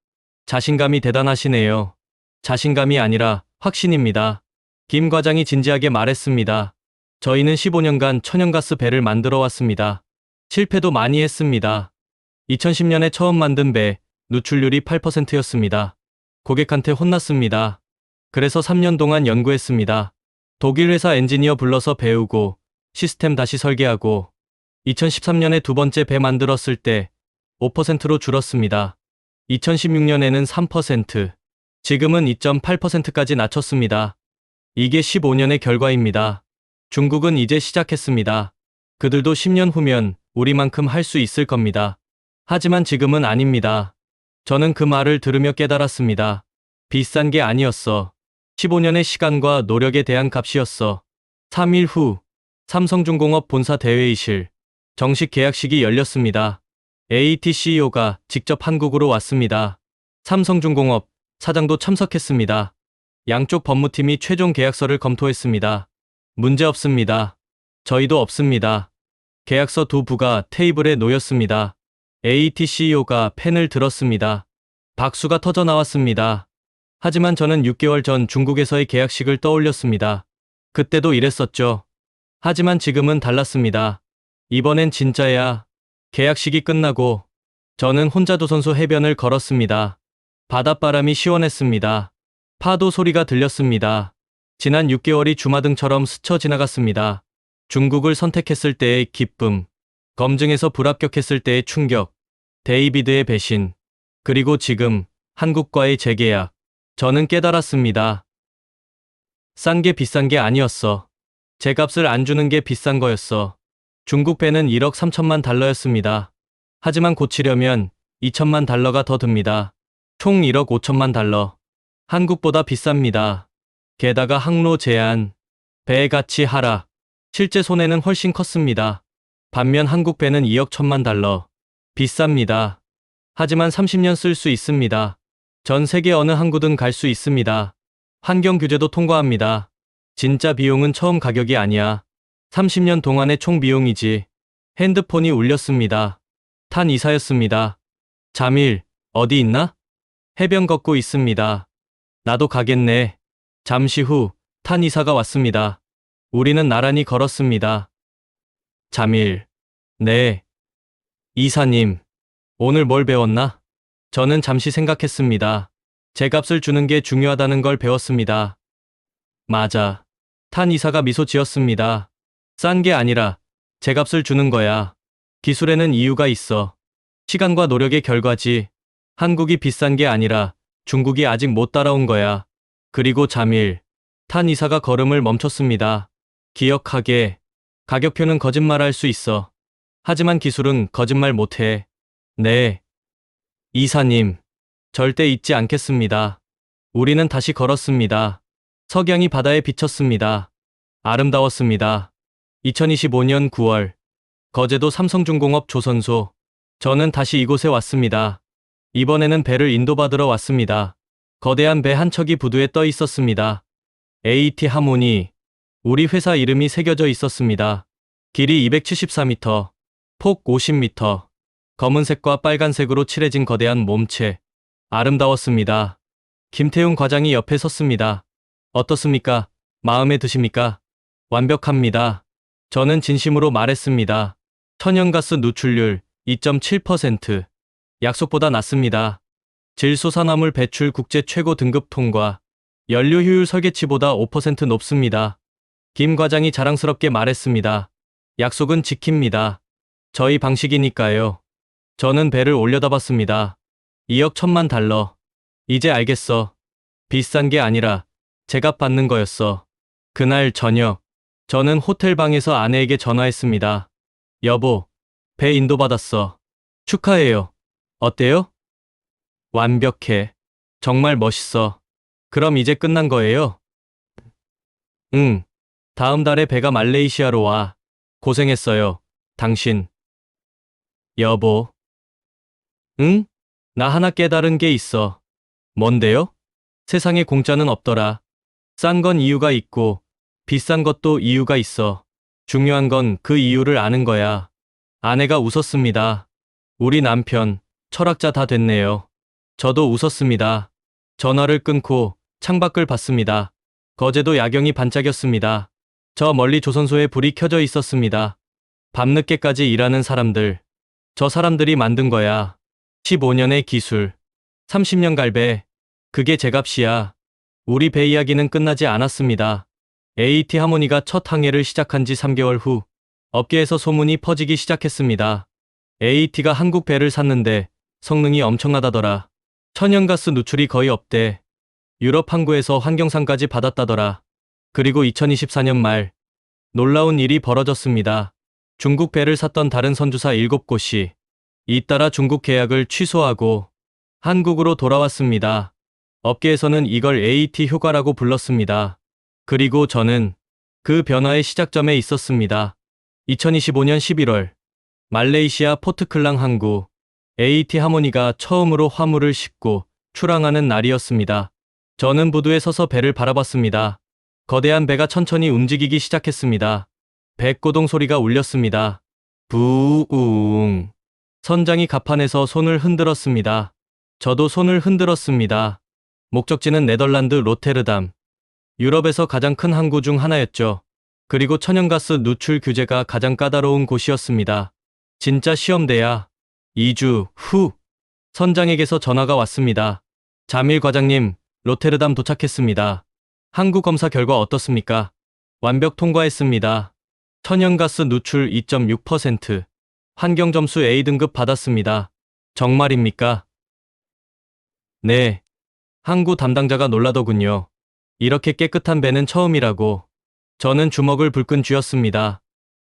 자신감이 대단하시네요. 자신감이 아니라 확신입니다. 김 과장이 진지하게 말했습니다. 저희는 15년간 천연가스 배를 만들어 왔습니다. 실패도 많이 했습니다. 2010년에 처음 만든 배, 누출률이 8%였습니다. 고객한테 혼났습니다. 그래서 3년 동안 연구했습니다. 독일 회사 엔지니어 불러서 배우고 시스템 다시 설계하고 2013년에 두 번째 배 만들었을 때 5%로 줄었습니다. 2016년에는 3%, 지금은 2.8%까지 낮췄습니다. 이게 15년의 결과입니다. 중국은 이제 시작했습니다. 그들도 10년 후면 우리만큼 할 수 있을 겁니다. 하지만 지금은 아닙니다. 저는 그 말을 들으며 깨달았습니다. 비싼 게 아니었어. 15년의 시간과 노력에 대한 값이었어. 3일 후 삼성중공업 본사 대회의실 정식 계약식이 열렸습니다. AT CEO가 직접 한국으로 왔습니다. 삼성중공업 사장도 참석했습니다. 양쪽 법무팀이 최종 계약서를 검토했습니다. 문제 없습니다. 저희도 없습니다. 계약서 두 부가 테이블에 놓였습니다. AT CEO가 펜을 들었습니다. 박수가 터져 나왔습니다. 하지만 저는 6개월 전 중국에서의 계약식을 떠올렸습니다. 그때도 이랬었죠. 하지만 지금은 달랐습니다. 이번엔 진짜야. 계약식이 끝나고 저는 혼자 도선소 해변을 걸었습니다. 바닷바람이 시원했습니다. 파도 소리가 들렸습니다. 지난 6개월이 주마등처럼 스쳐 지나갔습니다. 중국을 선택했을 때의 기쁨, 검증에서 불합격했을 때의 충격, 데이비드의 배신, 그리고 지금 한국과의 재계약. 저는 깨달았습니다. 싼 게 비싼 게 아니었어. 제 값을 안 주는 게 비싼 거였어. 중국 배는 1억 3천만 달러였습니다. 하지만 고치려면 2천만 달러가 더 듭니다. 총 1억 5천만 달러. 한국보다 비쌉니다. 게다가 항로 제한, 배의 가치 하락, 실제 손해는 훨씬 컸습니다. 반면 한국 배는 2억 1천만 달러. 비쌉니다. 하지만 30년 쓸 수 있습니다. 전 세계 어느 항구든 갈 수 있습니다. 환경 규제도 통과합니다. 진짜 비용은 처음 가격이 아니야. 30년 동안의 총 비용이지. 핸드폰이 울렸습니다. 탄 이사였습니다. 잠일, 어디 있나? 해변 걷고 있습니다. 나도 가겠네. 잠시 후, 탄 이사가 왔습니다. 우리는 나란히 걸었습니다. 잠일. 네. 이사님, 오늘 뭘 배웠나? 저는 잠시 생각했습니다. 제 값을 주는 게 중요하다는 걸 배웠습니다. 맞아. 탄 이사가 미소 지었습니다. 싼 게 아니라 제 값을 주는 거야. 기술에는 이유가 있어. 시간과 노력의 결과지. 한국이 비싼 게 아니라 중국이 아직 못 따라온 거야. 그리고 잠일. 탄 이사가 걸음을 멈췄습니다. 기억하게. 가격표는 거짓말할 수 있어. 하지만 기술은 거짓말 못해. 네. 이사님. 절대 잊지 않겠습니다. 우리는 다시 걸었습니다. 석양이 바다에 비쳤습니다. 아름다웠습니다. 2025년 9월. 거제도 삼성중공업 조선소. 저는 다시 이곳에 왔습니다. 이번에는 배를 인도받으러 왔습니다. 거대한 배 한 척이 부두에 떠 있었습니다. AT 하모니. 우리 회사 이름이 새겨져 있었습니다. 길이 274m, 폭 50m, 검은색과 빨간색으로 칠해진 거대한 몸체. 아름다웠습니다. 김태훈 과장이 옆에 섰습니다. 어떻습니까? 마음에 드십니까? 완벽합니다. 저는 진심으로 말했습니다. 천연가스 누출률 2.7%. 약속보다 낮습니다. 질소산화물 배출 국제 최고 등급 통과. 연료 효율 설계치보다 5% 높습니다. 김 과장이 자랑스럽게 말했습니다. 약속은 지킵니다. 저희 방식이니까요. 저는 배를 올려다봤습니다. 2억 1천만 달러. 이제 알겠어. 비싼 게 아니라 제값 받는 거였어. 그날 저녁, 저는 호텔 방에서 아내에게 전화했습니다. 여보, 배 인도받았어. 축하해요. 어때요? 완벽해. 정말 멋있어. 그럼 이제 끝난 거예요? 응. 다음 달에 배가 말레이시아로 와. 고생했어요. 당신. 여보. 응? 나 하나 깨달은 게 있어. 뭔데요? 세상에 공짜는 없더라. 싼 건 이유가 있고, 비싼 것도 이유가 있어. 중요한 건 그 이유를 아는 거야. 아내가 웃었습니다. 우리 남편, 철학자 다 됐네요. 저도 웃었습니다. 전화를 끊고 창밖을 봤습니다. 거제도 야경이 반짝였습니다. 저 멀리 조선소에 불이 켜져 있었습니다. 밤늦게까지 일하는 사람들. 저 사람들이 만든 거야. 15년의 기술. 30년 갈배. 그게 제 값이야. 우리 배 이야기는 끝나지 않았습니다. AT 하모니가 첫 항해를 시작한 지 3개월 후, 업계에서 소문이 퍼지기 시작했습니다. AT가 한국 배를 샀는데 성능이 엄청나다더라. 천연가스 누출이 거의 없대. 유럽 항구에서 환경상까지 받았다더라. 그리고 2024년 말, 놀라운 일이 벌어졌습니다. 중국 배를 샀던 다른 선주사 7곳이 잇따라 중국 계약을 취소하고 한국으로 돌아왔습니다. 업계에서는 이걸 AT 효과라고 불렀습니다. 그리고 저는 그 변화의 시작점에 있었습니다. 2025년 11월, 말레이시아 포트클랑 항구, AT 하모니가 처음으로 화물을 싣고 출항하는 날이었습니다. 저는 부두에 서서 배를 바라봤습니다. 거대한 배가 천천히 움직이기 시작했습니다. 백고동 소리가 울렸습니다. 부웅. 선장이 갑판에서 손을 흔들었습니다. 저도 손을 흔들었습니다. 목적지는 네덜란드 로테르담. 유럽에서 가장 큰 항구 중 하나였죠. 그리고 천연가스 누출 규제가 가장 까다로운 곳이었습니다. 진짜 시험대야. 2주 후, 선장에게서 전화가 왔습니다. 자밀 과장님, 로테르담 도착했습니다. 항구 검사 결과 어떻습니까? 완벽 통과했습니다. 천연가스 누출 2.6%. 환경점수 A등급 받았습니다. 정말입니까? 네. 항구 담당자가 놀라더군요. 이렇게 깨끗한 배는 처음이라고. 저는 주먹을 불끈 쥐었습니다.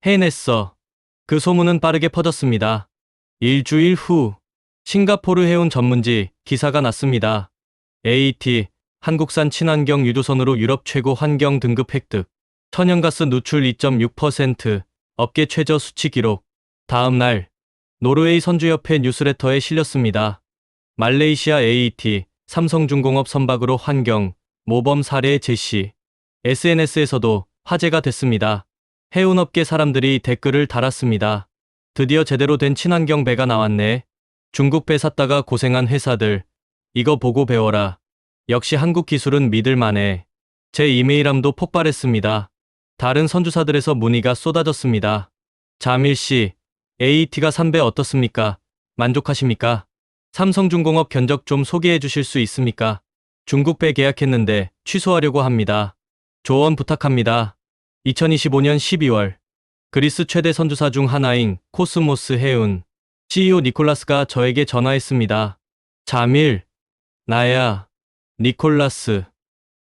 해냈어. 그 소문은 빠르게 퍼졌습니다. 일주일 후, 싱가포르 해운 전문지 기사가 났습니다. AT, 한국산 친환경 유조선으로 유럽 최고 환경 등급 획득. 천연가스 누출 2.6%, 업계 최저 수치 기록. 다음 날, 노르웨이 선주협회 뉴스레터에 실렸습니다. 말레이시아 AT, 삼성중공업 선박으로 환경, 모범 사례 제시. SNS에서도 화제가 됐습니다. 해운업계 사람들이 댓글을 달았습니다. 드디어 제대로 된 친환경 배가 나왔네. 중국 배 샀다가 고생한 회사들. 이거 보고 배워라. 역시 한국 기술은 믿을만해. 제 이메일함도 폭발했습니다. 다른 선주사들에서 문의가 쏟아졌습니다. 자밀씨, AT가 산 배 어떻습니까? 만족하십니까? 삼성중공업 견적 좀 소개해 주실 수 있습니까? 중국 배 계약했는데 취소하려고 합니다. 조언 부탁합니다. 2025년 12월, 그리스 최대 선주사 중 하나인 코스모스 해운 CEO 니콜라스가 저에게 전화했습니다. 자밀, 나야, 니콜라스.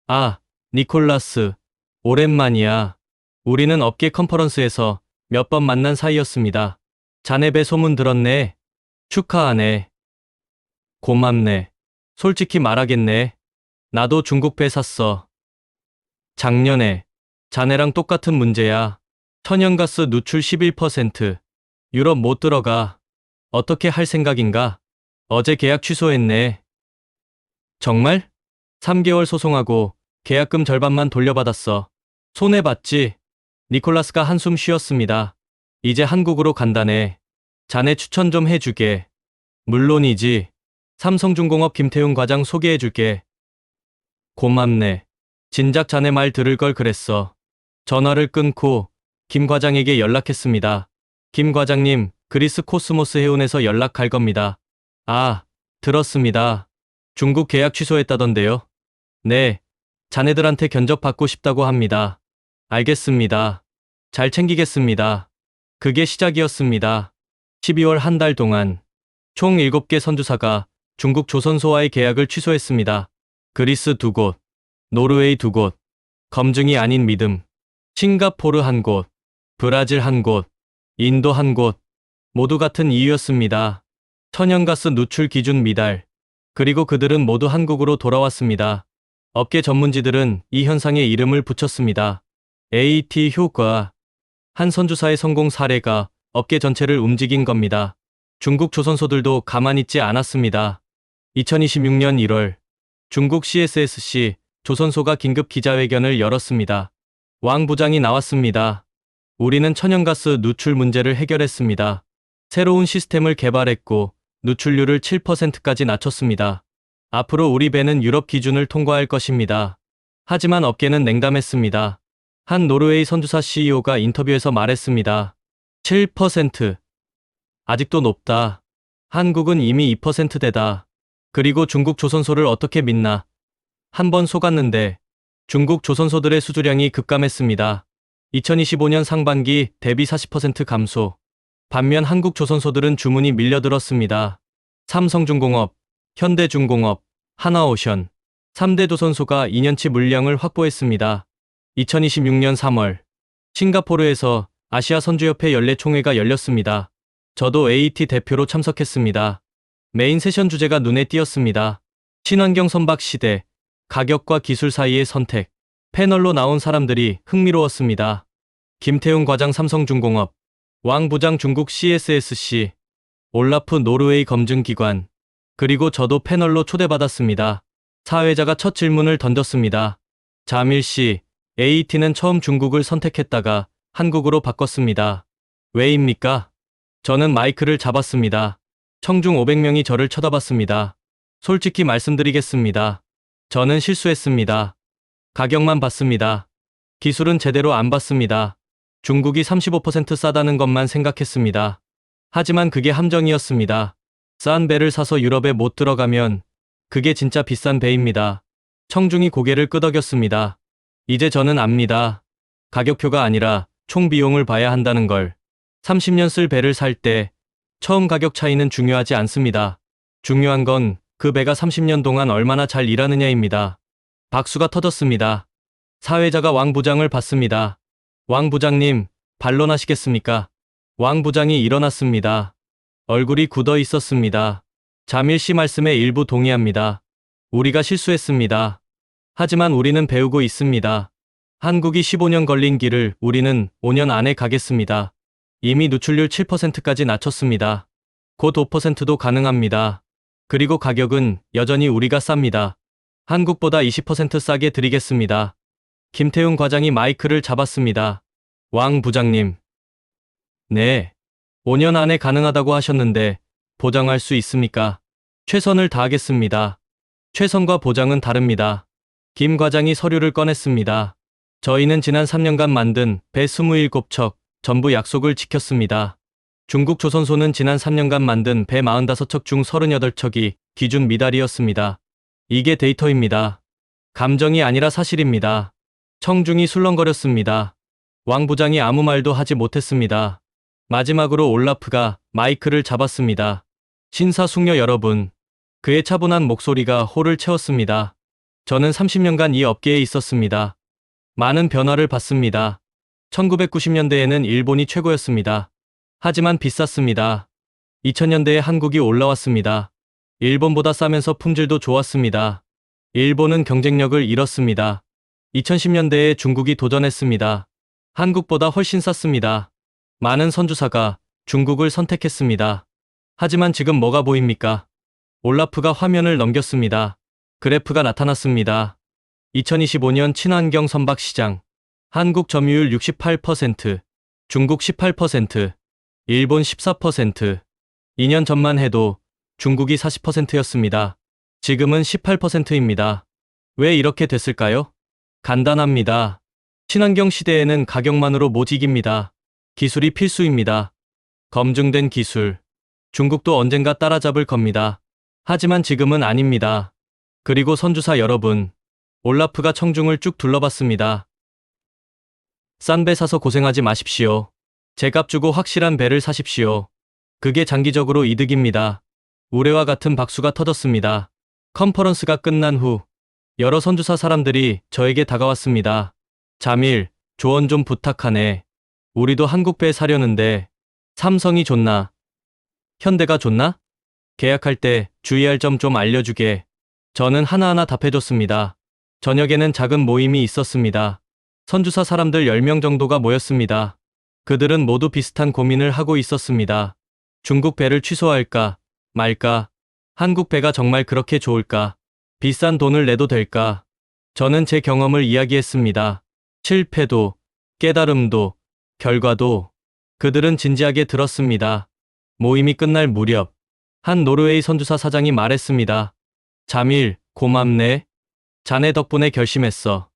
아, 니콜라스, 오랜만이야. 우리는 업계 컨퍼런스에서 몇 번 만난 사이였습니다. 자네 배 소문 들었네. 축하하네. 고맙네. 솔직히 말하겠네. 나도 중국 배 샀어. 작년에. 자네랑 똑같은 문제야. 천연가스 누출 11%. 유럽 못 들어가. 어떻게 할 생각인가? 어제 계약 취소했네. 정말? 3개월 소송하고 계약금 절반만 돌려받았어. 손해봤지? 니콜라스가 한숨 쉬었습니다. 이제 한국으로 간다네. 자네 추천 좀 해주게. 물론이지. 삼성중공업 김태훈 과장 소개해줄게. 고맙네. 진작 자네 말 들을 걸 그랬어. 전화를 끊고 김 과장에게 연락했습니다. 김 과장님, 그리스 코스모스 해운에서 연락 갈 겁니다. 아, 들었습니다. 중국 계약 취소했다던데요. 네, 자네들한테 견적 받고 싶다고 합니다. 알겠습니다. 잘 챙기겠습니다. 그게 시작이었습니다. 12월 한 달 동안 총 7개 선주사가 중국 조선소와의 계약을 취소했습니다. 그리스 2곳, 노르웨이 2곳, 검증이 아닌 믿음, 싱가포르 1곳, 브라질 1곳, 인도 1곳, 모두 같은 이유였습니다. 천연가스 누출 기준 미달. 그리고 그들은 모두 한국으로 돌아왔습니다. 업계 전문지들은 이 현상에 이름을 붙였습니다. AT 효과. 한 선주사의 성공 사례가 업계 전체를 움직인 겁니다. 중국 조선소들도 가만히 있지 않았습니다. 2026년 1월, 중국 CSSC 조선소가 긴급 기자회견을 열었습니다. 왕 부장이 나왔습니다. 우리는 천연가스 누출 문제를 해결했습니다. 새로운 시스템을 개발했고 누출률을 7%까지 낮췄습니다. 앞으로 우리 배는 유럽 기준을 통과할 것입니다. 하지만 업계는 냉담했습니다. 한 노르웨이 선주사 CEO가 인터뷰에서 말했습니다. 7%. 아직도 높다. 한국은 이미 2%대다. 그리고 중국 조선소를 어떻게 믿나? 한 번 속았는데 중국 조선소들의 수주량이 급감했습니다. 2025년 상반기 대비 40% 감소. 반면 한국 조선소들은 주문이 밀려들었습니다. 삼성중공업, 현대중공업, 하나오션, 3대 조선소가 2년치 물량을 확보했습니다. 2026년 3월, 싱가포르에서 아시아 선주협회 연례총회가 열렸습니다. 저도 AT 대표로 참석했습니다. 메인 세션 주제가 눈에 띄었습니다. 친환경 선박 시대, 가격과 기술 사이의 선택. 패널로 나온 사람들이 흥미로웠습니다. 김태훈 과장 삼성중공업, 왕 부장 중국 CSSC, 올라프 노르웨이 검증기관, 그리고 저도 패널로 초대받았습니다. 사회자가 첫 질문을 던졌습니다. 자밀 씨, AT는 처음 중국을 선택했다가 한국으로 바꿨습니다. 왜입니까? 저는 마이크를 잡았습니다. 청중 500명이 저를 쳐다봤습니다. 솔직히 말씀드리겠습니다. 저는 실수했습니다. 가격만 봤습니다. 기술은 제대로 안 봤습니다. 중국이 35% 싸다는 것만 생각했습니다. 하지만 그게 함정이었습니다. 싼 배를 사서 유럽에 못 들어가면 그게 진짜 비싼 배입니다. 청중이 고개를 끄덕였습니다. 이제 저는 압니다. 가격표가 아니라 총 비용을 봐야 한다는 걸. 30년 쓸 배를 살 때 처음 가격 차이는 중요하지 않습니다. 중요한 건 그 배가 30년 동안 얼마나 잘 일하느냐입니다. 박수가 터졌습니다. 사회자가 왕 부장을 봤습니다. 왕 부장님, 반론하시겠습니까? 왕 부장이 일어났습니다. 얼굴이 굳어 있었습니다. 자밀 씨 말씀에 일부 동의합니다. 우리가 실수했습니다. 하지만 우리는 배우고 있습니다. 한국이 15년 걸린 길을 우리는 5년 안에 가겠습니다. 이미 누출률 7%까지 낮췄습니다. 곧 5%도 가능합니다. 그리고 가격은 여전히 우리가 쌉니다. 한국보다 20% 싸게 드리겠습니다. 김태훈 과장이 마이크를 잡았습니다. 왕 부장님. 네. 5년 안에 가능하다고 하셨는데 보장할 수 있습니까? 최선을 다하겠습니다. 최선과 보장은 다릅니다. 김 과장이 서류를 꺼냈습니다. 저희는 지난 3년간 만든 배 27척 전부 약속을 지켰습니다. 중국 조선소는 지난 3년간 만든 배 45척 중 38척이 기준 미달이었습니다. 이게 데이터입니다. 감정이 아니라 사실입니다. 청중이 술렁거렸습니다. 왕 부장이 아무 말도 하지 못했습니다. 마지막으로 올라프가 마이크를 잡았습니다. 신사숙녀 여러분. 그의 차분한 목소리가 홀을 채웠습니다. 저는 30년간 이 업계에 있었습니다. 많은 변화를 봤습니다. 1990년대에는 일본이 최고였습니다. 하지만 비쌌습니다. 2000년대에 한국이 올라왔습니다. 일본보다 싸면서 품질도 좋았습니다. 일본은 경쟁력을 잃었습니다. 2010년대에 중국이 도전했습니다. 한국보다 훨씬 쌌습니다. 많은 선주사가 중국을 선택했습니다. 하지만 지금 뭐가 보입니까? 올라프가 화면을 넘겼습니다. 그래프가 나타났습니다. 2025년 친환경 선박 시장. 한국 점유율 68%, 중국 18%, 일본 14%. 2년 전만 해도 중국이 40%였습니다. 지금은 18%입니다. 왜 이렇게 됐을까요? 간단합니다. 친환경 시대에는 가격만으로 못 이깁니다. 기술이 필수입니다. 검증된 기술. 중국도 언젠가 따라잡을 겁니다. 하지만 지금은 아닙니다. 그리고 선주사 여러분. 올라프가 청중을 쭉 둘러봤습니다. 싼 배 사서 고생하지 마십시오. 제값 주고 확실한 배를 사십시오. 그게 장기적으로 이득입니다. 우레와 같은 박수가 터졌습니다. 컨퍼런스가 끝난 후 여러 선주사 사람들이 저에게 다가왔습니다. 자밀, 조언 좀 부탁하네. 우리도 한국배 사려는데 삼성이 좋나? 현대가 좋나? 계약할 때 주의할 점 좀 알려주게. 저는 하나하나 답해줬습니다. 저녁에는 작은 모임이 있었습니다. 선주사 사람들 10명 정도가 모였습니다. 그들은 모두 비슷한 고민을 하고 있었습니다. 중국 배를 취소할까 말까? 한국 배가 정말 그렇게 좋을까? 비싼 돈을 내도 될까? 저는 제 경험을 이야기했습니다. 실패도, 깨달음도, 결과도. 그들은 진지하게 들었습니다. 모임이 끝날 무렵 한 노르웨이 선주사 사장이 말했습니다. 자밀, 고맙네. 자네 덕분에 결심했어.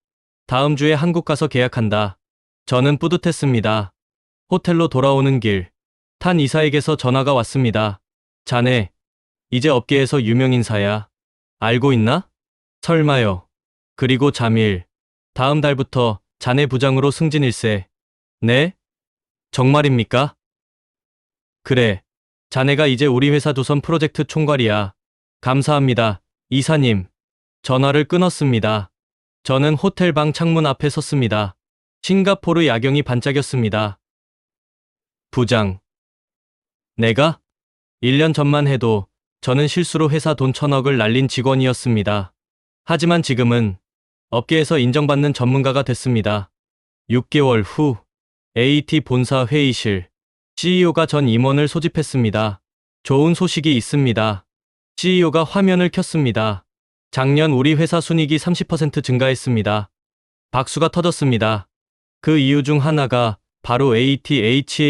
다음 주에 한국 가서 계약한다. 저는 뿌듯했습니다. 호텔로 돌아오는 길, 탄 이사에게서 전화가 왔습니다. 자네, 이제 업계에서 유명 인사야. 알고 있나? 설마요. 그리고 자밀, 다음 달부터 자네 부장으로 승진일세. 네? 정말입니까? 그래. 자네가 이제 우리 회사 조선 프로젝트 총괄이야. 감사합니다, 이사님. 전화를 끊었습니다. 저는 호텔 방 창문 앞에 섰습니다. 싱가포르 야경이 반짝였습니다. 부장. 내가? 1년 전만 해도 저는 실수로 회사 돈 1000억을 날린 직원이었습니다. 하지만 지금은 업계에서 인정받는 전문가가 됐습니다. 6개월 후 AT 본사 회의실. CEO가 전 임원을 소집했습니다. 좋은 소식이 있습니다. CEO가 화면을 켰습니다. 작년 우리 회사 순이익이 30% 증가했습니다. 박수가 터졌습니다. 그 이유 중 하나가 바로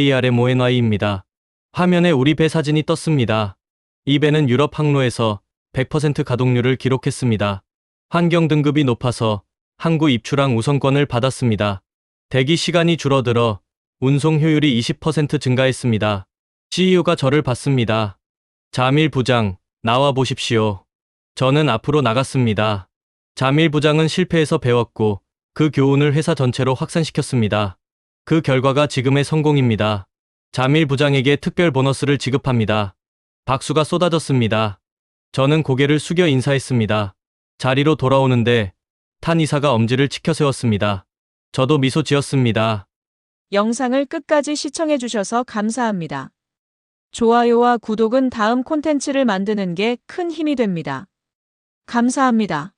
ATHARMONY입니다. 화면에 우리 배 사진이 떴습니다. 이 배는 유럽 항로에서 100% 가동률을 기록했습니다. 환경 등급이 높아서 항구 입출항 우선권을 받았습니다. 대기 시간이 줄어들어 운송 효율이 20% 증가했습니다. CEO가 저를 봤습니다. 자밀 부장, 나와 보십시오. 저는 앞으로 나갔습니다. 자밀 부장은 실패에서 배웠고 그 교훈을 회사 전체로 확산시켰습니다. 그 결과가 지금의 성공입니다. 자밀 부장에게 특별 보너스를 지급합니다. 박수가 쏟아졌습니다. 저는 고개를 숙여 인사했습니다. 자리로 돌아오는데 탄 이사가 엄지를 치켜 세웠습니다. 저도 미소 지었습니다. 영상을 끝까지 시청해주셔서 감사합니다. 좋아요와 구독은 다음 콘텐츠를 만드는 게 큰 힘이 됩니다. 감사합니다.